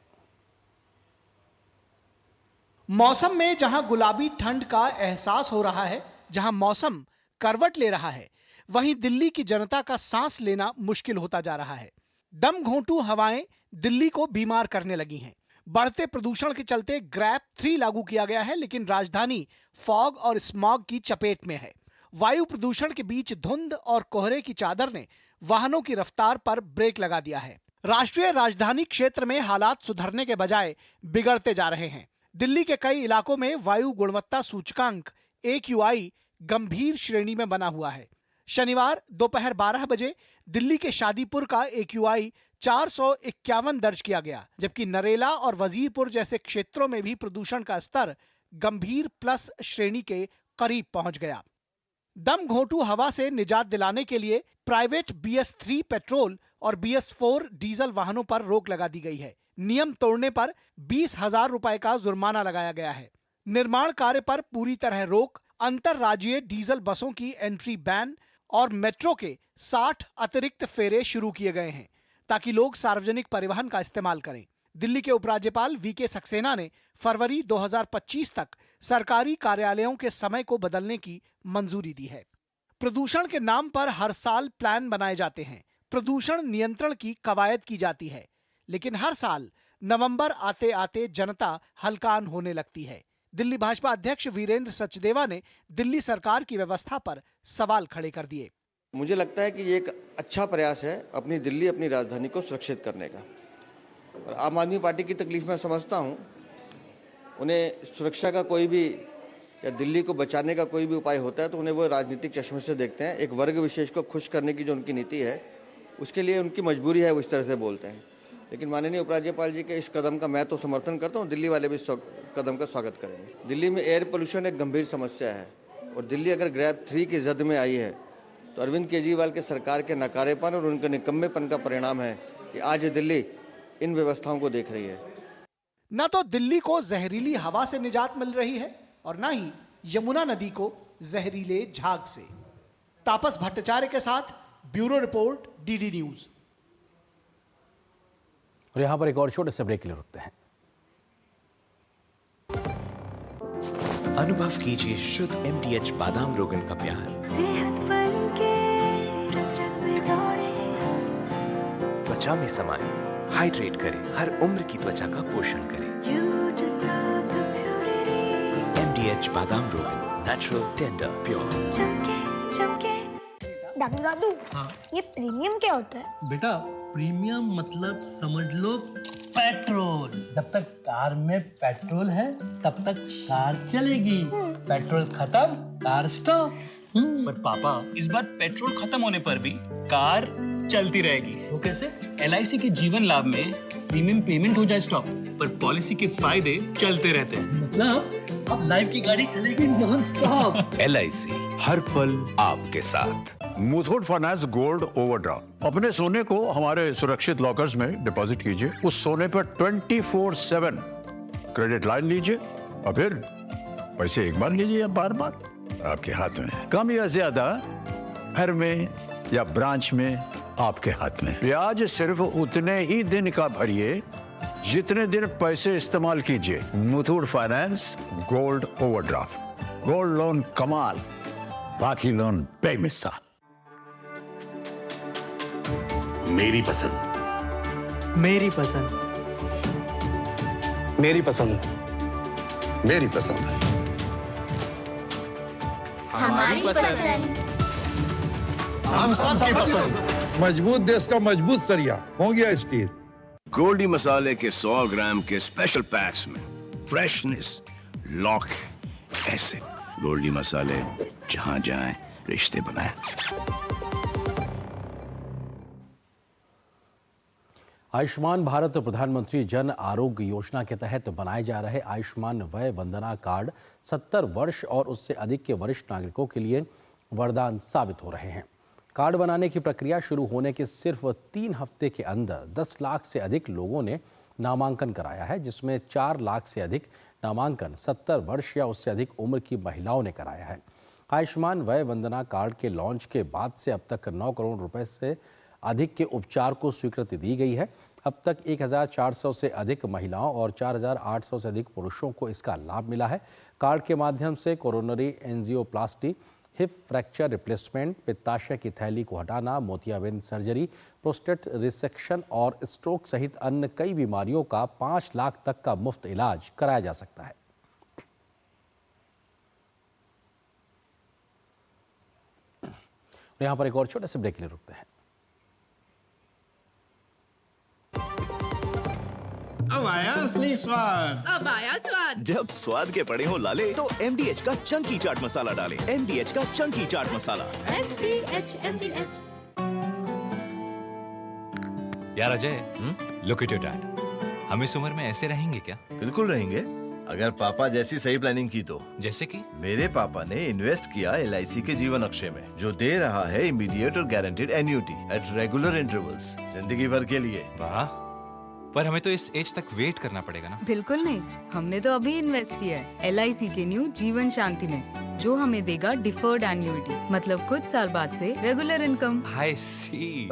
Speaker 5: मौसम में जहां गुलाबी ठंड का एहसास हो रहा है, जहां मौसम करवट ले रहा है, वहीं दिल्ली की जनता का सांस लेना मुश्किल होता जा रहा है। दम घोंटू हवाएं दिल्ली को बीमार करने लगी हैं। बढ़ते प्रदूषण के चलते ग्रेप 3 लागू किया गया है, लेकिन राजधानी फॉग और स्मॉग की चपेट में है। वायु प्रदूषण के बीच धुंध और कोहरे की चादर ने वाहनों की रफ्तार पर ब्रेक लगा दिया है। राष्ट्रीय राजधानी क्षेत्र में हालात सुधरने के बजाय बिगड़ते जा रहे हैं। दिल्ली के कई इलाकों में वायु गुणवत्ता सूचकांक AQI गंभीर श्रेणी में बना हुआ है। शनिवार दोपहर 12 बजे दिल्ली के शादीपुर का AQI 451 दर्ज किया गया, जबकि नरेला और वजीरपुर जैसे क्षेत्रों में भी प्रदूषण का स्तर गंभीर प्लस श्रेणी के करीब पहुंच गया। दम घोंटू हवा से निजात दिलाने के लिए प्राइवेट BS3 पेट्रोल और BS4 डीजल वाहनों पर रोक लगा दी गई है। नियम तोड़ने पर 20,000 रुपए का जुर्माना लगाया गया है। निर्माण कार्य पर पूरी तरह रोक, अंतरराज्यीय डीजल बसों की एंट्री बैन और मेट्रो के 60 अतिरिक्त फेरे शुरू किए गए हैं ताकि लोग सार्वजनिक परिवहन का इस्तेमाल करें। दिल्ली के उपराज्यपाल VK सक्सेना ने फरवरी 2025 तक सरकारी कार्यालयों के समय को बदलने की मंजूरी दी है। प्रदूषण के नाम पर हर साल प्लान बनाए जाते हैं, प्रदूषण नियंत्रण की कवायद की जाती है, लेकिन हर साल नवंबर आते आते जनता हलकान होने लगती है। दिल्ली भाजपा अध्यक्ष वीरेंद्र सचदेवा ने दिल्ली सरकार की व्यवस्था पर सवाल खड़े कर दिए।
Speaker 7: मुझे लगता है कि ये एक अच्छा प्रयास है अपनी दिल्ली, अपनी राजधानी को सुरक्षित करने का। और आम आदमी पार्टी की तकलीफ मैं समझता हूँ। उन्हें सुरक्षा का कोई भी या दिल्ली को बचाने का कोई भी उपाय होता है तो उन्हें वो राजनीतिक चश्मे से देखते हैं। एक वर्ग विशेष को खुश करने की जो उनकी नीति है, उसके लिए उनकी मजबूरी है, वो इस तरह से बोलते हैं। लेकिन माननीय उपराज्यपाल जी के इस कदम का मैं तो समर्थन करता हूँ, दिल्ली वाले भी इस कदम का स्वागत करेंगे। दिल्ली में एयर पोल्यूशन एक गंभीर समस्या है और दिल्ली अगर ग्रेप 3 की जद में आई है तो अरविंद केजरीवाल के सरकार के नकारेपन और उनके निकम्मेपन का परिणाम है कि आज दिल्ली इन व्यवस्थाओं को देख रही है।
Speaker 5: न तो दिल्ली को जहरीली हवा से निजात मिल रही है और न ही यमुना नदी को जहरीले झाग से। तापस भट्टाचार्य के साथ ब्यूरो रिपोर्ट, DD न्यूज।
Speaker 1: और यहां पर एक और छोटे से ब्रेक के लिए रुकते हैं।
Speaker 8: अनुभव कीजिए शुद्ध MDH बादाम रोगन का प्यार।
Speaker 9: सेहत बनके रग-रग में दौड़े,
Speaker 8: त्वचा में समाये, हाइड्रेट करे, हर उम्र की त्वचा का पोषण करे।
Speaker 9: You deserve the purity.
Speaker 8: MDH बादाम रोगन, नेचुरल, टेंडर, प्योर।
Speaker 9: चमके चमके।
Speaker 10: डॉक्टर दादू, ये प्रीमियम क्या होता है?
Speaker 11: बेटा प्रीमियम मतलब समझ लो पेट्रोल। जब तक कार में पेट्रोल है तब तक कार चलेगी, पेट्रोल खत्म कार स्टॉप।
Speaker 12: पर पापा, इस बार पेट्रोल खत्म होने पर भी कार चलती रहेगी।
Speaker 11: वो कैसे?
Speaker 12: LIC के जीवन लाभ में प्रीमियम पेमेंट हो जाए स्टॉप, पर पॉलिसी के फायदे चलते रहते हैं।
Speaker 11: मतलब अब लाइफ की गाड़ी चलेगी नॉन स्टॉप।
Speaker 14: LIC हर पल आपके साथ।
Speaker 17: मुथूट फाइनेंस गोल्ड ओवरड्राफ्ट, अपने सोने को हमारे सुरक्षित लॉकर्स में डिपॉजिट कीजिए। उस सोने पर 24/7 क्रेडिट लाइन लीजिए और फिर पैसे एक बार लीजिए या बार बार, आपके हाथ में। कम या ज्यादा घर में या ब्रांच में आपके हाथ में। ब्याज सिर्फ उतने ही दिन का भरिए जितने दिन पैसे इस्तेमाल कीजिए। Muthoot finance gold overdraft, gold loan कमाल, बाकी लोन बेमिसाल।
Speaker 30: मेरी पसंद,
Speaker 11: मेरी पसंद,
Speaker 30: मेरी पसंद, मेरी पसंद,
Speaker 10: हमारी पसंद,
Speaker 30: हम सबकी पसंद।
Speaker 6: मजबूत देश का मजबूत सरिया मोंगिया स्टील।
Speaker 15: गोल्डी मसाले के 100 ग्राम के स्पेशल पैक्स में फ्रेशनेस, लॉक, ऐसे गोल्डी मसाले जहां जाएं रिश्ते बनाएं।
Speaker 1: आयुष्मान भारत प्रधानमंत्री जन आरोग्य योजना के तहत बनाए जा रहे आयुष्मान वय वंदना कार्ड 70 वर्ष और उससे अधिक के वरिष्ठ नागरिकों के लिए वरदान साबित हो रहे हैं। कार्ड बनाने की प्रक्रिया शुरू होने के सिर्फ 3 हफ्ते के अंदर 10 लाख से अधिक लोगों ने नामांकन कराया है, जिसमें 4 लाख से अधिक नामांकन 70 वर्ष या उससे अधिक उम्र की महिलाओं ने कराया है। आयुष्मान वय वंदना कार्ड के लॉन्च के बाद से अब तक 9 करोड़ रुपए से अधिक के उपचार को स्वीकृति दी गई है। अब तक 1400 से अधिक महिलाओं और 4800 से अधिक पुरुषों को इसका लाभ मिला है। कार्ड के माध्यम से coronary angioplasty, hip fracture replacement, पित्ताशय की थैली को हटाना, मोतियाबिंद सर्जरी, प्रोस्टेट रिसेक्शन और स्ट्रोक सहित अन्य कई बीमारियों का 5 लाख तक का मुफ्त इलाज कराया जा सकता है। यहाँ पर एक और छोटे से ब्रेक के लिए रुकते हैं।
Speaker 2: अब आया असली स्वाद।
Speaker 4: अब आया स्वाद।
Speaker 14: जब स्वाद के पड़े हो लाले तो MDH का चंकी चाट मसाला डालें। MDH का चंकी चाट मसाला।
Speaker 4: MDH।
Speaker 13: यार Ajay, look at your dad. हम इस उम्र में ऐसे रहेंगे क्या?
Speaker 16: बिल्कुल रहेंगे, अगर पापा जैसी सही प्लानिंग की तो।
Speaker 13: जैसे कि?
Speaker 16: मेरे पापा ने इन्वेस्ट किया LIC के जीवन अक्षय में, जो दे रहा है इमीडिएट और guaranteed annuity at regular intervals, जिंदगी भर के लिए।
Speaker 13: वाह, पर हमें तो इस एज तक वेट करना पड़ेगा ना?
Speaker 4: बिल्कुल नहीं, हमने तो अभी इन्वेस्ट किया है LIC के न्यू जीवन शांति में, जो हमें देगा डिफर्ड एन्युटी, मतलब कुछ साल बाद से regular income.
Speaker 13: I see।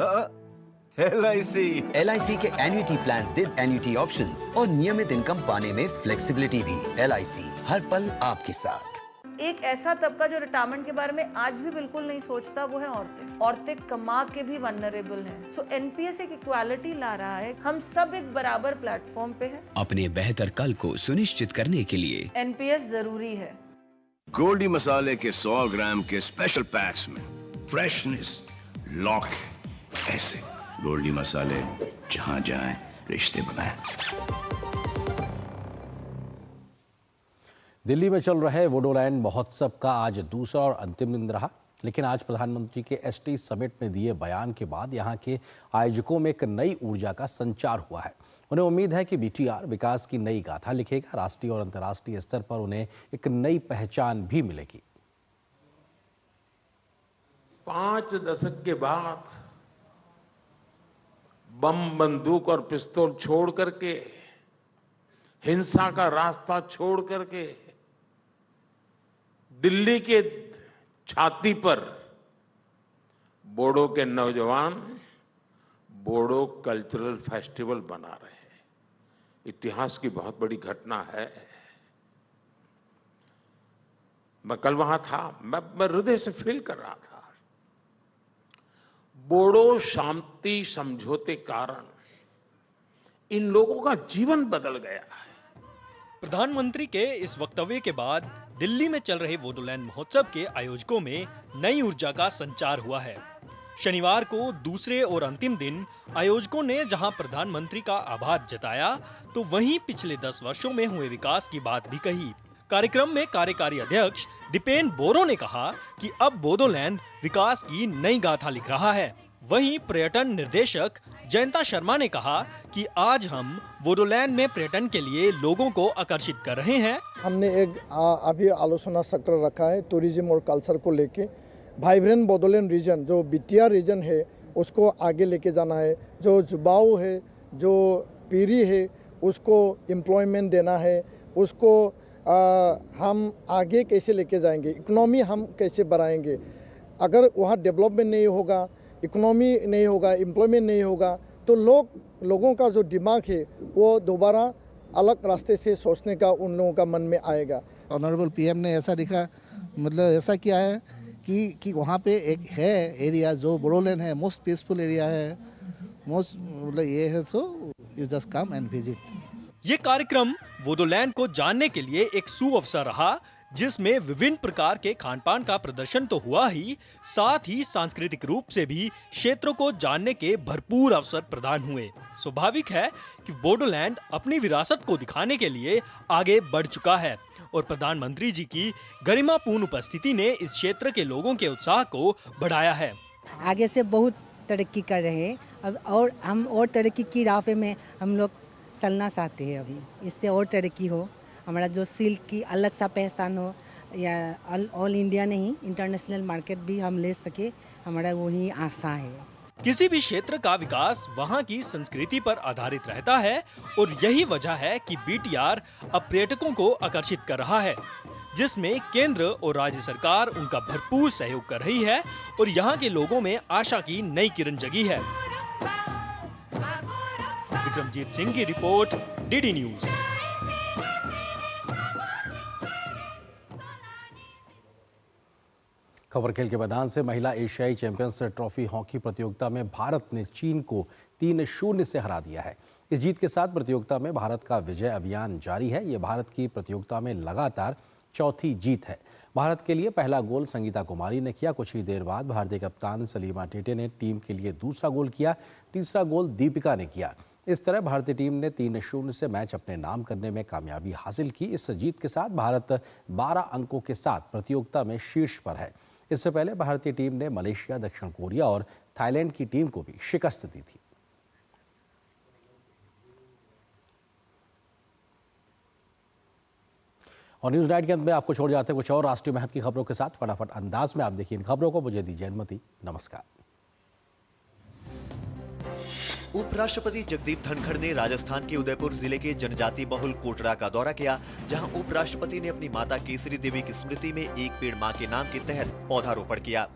Speaker 16: LIC
Speaker 19: के एन्युटी प्लान्स दे एन्युटी ऑप्शंस और नियमित इनकम पाने में फ्लेक्सिबिलिटी भी। LIC हर पल आपके साथ।
Speaker 21: एक ऐसा तबका जो रिटायरमेंट के बारे में आज भी बिल्कुल नहीं सोचता, वो है औरतें। औरतें कमा के भी वल्नरेबल हैं। सो NPS एक इक्वालिटी ला रहा है, हम सब एक बराबर प्लेटफॉर्म पे हैं।
Speaker 19: अपने बेहतर कल को सुनिश्चित करने के लिए
Speaker 21: NPS जरूरी है।
Speaker 15: गोल्डी मसाले के 100 ग्राम के स्पेशल पैक्स में फ्रेशनेस लॉक ऐसे गोल्डी मसाले जहां जाएं रिश्ते बनाएं।
Speaker 1: दिल्ली में चल रहे वोडोलैंड महोत्सव का आज दूसरा और अंतिम दिन रहा, लेकिन आज प्रधानमंत्री के ST समिट में दिए बयान के बाद यहां के आयोजकों में एक नई ऊर्जा का संचार हुआ है। उन्हें उम्मीद है कि BTR विकास की नई गाथा लिखेगा। राष्ट्रीय और अंतर्राष्ट्रीय स्तर पर उन्हें एक नई पहचान भी मिलेगी।
Speaker 22: 5 दशक के बाद बम, बंदूक और पिस्तौल छोड़ करके, हिंसा का रास्ता छोड़ करके दिल्ली के छाती पर बोडो के नौजवान बोडो कल्चरल फेस्टिवल बना रहे हैं। इतिहास की बहुत बड़ी घटना है। मैं कल वहां था, मैं हृदय से फील कर रहा था। बोडो शांति समझौते कारण इन लोगों का जीवन बदल गया है।
Speaker 5: प्रधानमंत्री के इस वक्तव्य के बाद दिल्ली में चल रहे वोडोलैंड महोत्सव के आयोजकों में नई ऊर्जा का संचार हुआ है। शनिवार को दूसरे और अंतिम दिन आयोजकों ने जहां प्रधानमंत्री का आभार जताया, तो वहीं पिछले 10 वर्षों में हुए विकास की बात भी कही। कार्यक्रम में कार्यकारी अध्यक्ष दीपेन बोरो ने कहा कि अब बोडोलैंड विकास की नई गाथा लिख रहा है। वहीं पर्यटन निर्देशक जयंता शर्मा ने कहा कि आज हम बोडोलैंड में पर्यटन के लिए लोगों को आकर्षित कर रहे हैं।
Speaker 23: हमने एक अभी आलोचना सत्र रखा है टूरिज्म और कल्चर को लेके। वाइब्रेंट बोडोलैंड रीजन जो BTR रीजन है उसको आगे लेके जाना है। जो युवाओं है, जो पीढ़ी है, उसको एम्प्लॉयमेंट देना है। उसको हम आगे कैसे लेके जाएंगे, इकोनॉमी हम कैसे बढ़ाएंगे। अगर वहाँ डेवलपमेंट नहीं होगा, इकोनॉमी नहीं होगा, एम्प्लॉयमेंट नहीं होगा, तो लोगों का जो दिमाग है वो दोबारा अलग रास्ते से सोचने का उन लोगों का मन में आएगा।
Speaker 24: ऑनरेबल PM ने ऐसा लिखा, मतलब ऐसा किया है कि वहाँ पे एक है एरिया जो बोडोलैंड है, मोस्ट पीसफुल एरिया है, मोस्ट मतलब ये है, so you just come and visit.
Speaker 5: ये कार्यक्रम वोडोलैंड को जानने के लिए एक सुअवसर रहा, जिसमें विभिन्न प्रकार के खानपान का प्रदर्शन तो हुआ ही, साथ ही सांस्कृतिक रूप से भी क्षेत्रों को जानने के भरपूर अवसर प्रदान हुए। स्वाभाविक है कि बोडोलैंड अपनी विरासत को दिखाने के लिए आगे बढ़ चुका है और प्रधानमंत्री जी की गरिमापूर्ण उपस्थिति ने इस क्षेत्र के लोगों के उत्साह को बढ़ाया है।
Speaker 26: आगे से बहुत
Speaker 3: तरक्की कर रहे हैं अब, और हम और तरक्की की राह पे में हम लोग चलना चाहते हैं। अभी इससे और तरक्की हो, हमारा जो सिल्क की अलग सा पहचान हो, या ऑल इंडिया नहीं इंटरनेशनल मार्केट भी हम ले सके, हमारा वही आशा है।
Speaker 7: किसी भी क्षेत्र का विकास वहाँ की संस्कृति पर आधारित रहता है और यही वजह है कि बीटीआर अब पर्यटकों को आकर्षित कर रहा है, जिसमें केंद्र और राज्य सरकार उनका भरपूर सहयोग कर रही है और यहाँ के लोगों में आशा की नई किरण जगी है। विक्रमजीत सिंह की रिपोर्ट, डीडी न्यूज।
Speaker 1: खबर खेल के मैदान से महिला एशियाई चैंपियंस ट्रॉफी हॉकी प्रतियोगिता में भारत ने चीन को 3-0 से हरा दिया है। इस जीत के साथ प्रतियोगिता में भारत का विजय अभियान जारी है। ये भारत की प्रतियोगिता में लगातार चौथी जीत है। भारत के लिए पहला गोल संगीता कुमारी ने किया। कुछ ही देर बाद भारतीय कप्तान सलीमा टेटे ने टीम के लिए दूसरा गोल किया। तीसरा गोल दीपिका ने किया। इस तरह भारतीय टीम ने 3-0 से मैच अपने नाम करने में कामयाबी हासिल की। इस जीत के साथ भारत 12 अंकों के साथ प्रतियोगिता में शीर्ष पर है। इससे पहले भारतीय टीम ने मलेशिया, दक्षिण कोरिया और थाईलैंड की टीम को भी शिकस्त दी थी। और न्यूज नाइट के अंत में आपको छोड़ जाते हैं कुछ और राष्ट्रीय महत्व की खबरों के साथ। फटाफट अंदाज में आप देखिए इन खबरों को। मुझे दीजिए अनुमति। नमस्कार।
Speaker 8: उपराष्ट्रपति जगदीप धनखड़ ने राजस्थान के उदयपुर जिले के जनजाति बहुल कोटड़ा का दौरा किया, जहां उपराष्ट्रपति ने अपनी माता केसरी देवी की स्मृति में एक पेड़ मां के नाम के तहत पौधारोपण किया।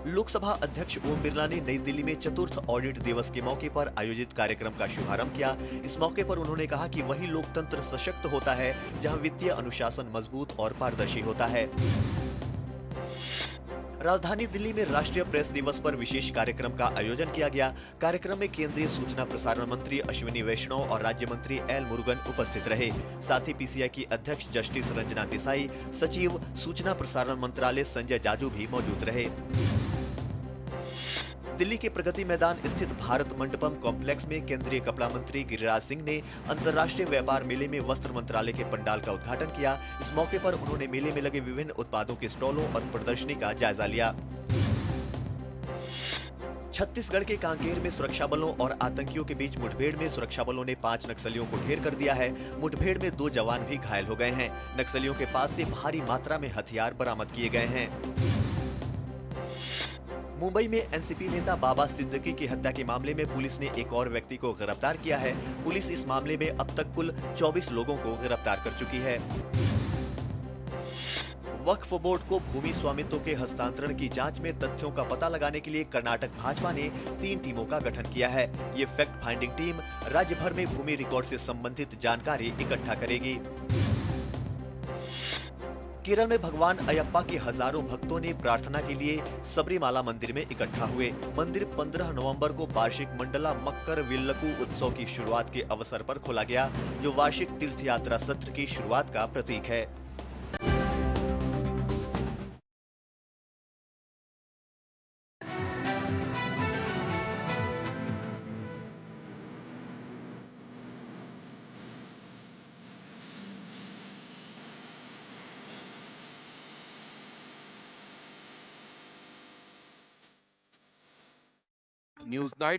Speaker 8: लोकसभा अध्यक्ष ओम बिरला ने नई दिल्ली में चतुर्थ ऑडिट दिवस के मौके पर आयोजित कार्यक्रम का शुभारंभ किया। इस मौके पर उन्होंने कहा कि वही लोकतंत्र सशक्त होता है जहां वित्तीय अनुशासन मजबूत और पारदर्शी होता है। राजधानी दिल्ली में राष्ट्रीय प्रेस दिवस पर विशेष कार्यक्रम का आयोजन किया गया। कार्यक्रम में केंद्रीय सूचना प्रसारण मंत्री अश्विनी वैष्णव और राज्य मंत्री एल मुरुगन उपस्थित रहे। साथ ही पीसीआई की अध्यक्ष जस्टिस रंजना देसाई, सचिव सूचना प्रसारण मंत्रालय संजय जाजू भी मौजूद रहे। दिल्ली के प्रगति मैदान स्थित भारत मंडपम कॉम्प्लेक्स में केंद्रीय कपड़ा मंत्री गिरिराज सिंह ने अंतर्राष्ट्रीय व्यापार मेले में वस्त्र मंत्रालय के पंडाल का उद्घाटन किया। इस मौके पर उन्होंने मेले में लगे विभिन्न उत्पादों के स्टॉलों और प्रदर्शनी का जायजा लिया। छत्तीसगढ़ के कांकेर में सुरक्षा बलों और आतंकियों के बीच मुठभेड़ में सुरक्षा बलों ने 5 नक्सलियों को ढेर कर दिया है। मुठभेड़ में 2 जवान भी घायल हो गए हैं। नक्सलियों के पास से भारी मात्रा में हथियार बरामद किए गए हैं। मुंबई में एनसीपी नेता बाबा सिद्दीकी की हत्या के मामले में पुलिस ने एक और व्यक्ति को गिरफ्तार किया है। पुलिस इस मामले में अब तक कुल 24 लोगों को गिरफ्तार कर चुकी है। वक्फ बोर्ड को भूमि स्वामित्व के हस्तांतरण की जांच में तथ्यों का पता लगाने के लिए कर्नाटक भाजपा ने 3 टीमों का गठन किया है। ये फैक्ट फाइंडिंग टीम राज्य भर में भूमि रिकॉर्ड से संबंधित जानकारी इकट्ठा करेगी। केरल में भगवान अयप्पा के हजारों भक्तों ने प्रार्थना के लिए सबरीमाला मंदिर में इकट्ठा हुए। मंदिर 15 नवंबर को वार्षिक मंडला मक्कर विल्लकू उत्सव की शुरुआत के अवसर पर खोला गया, जो वार्षिक तीर्थ यात्रा सत्र की शुरुआत का प्रतीक है।
Speaker 18: News night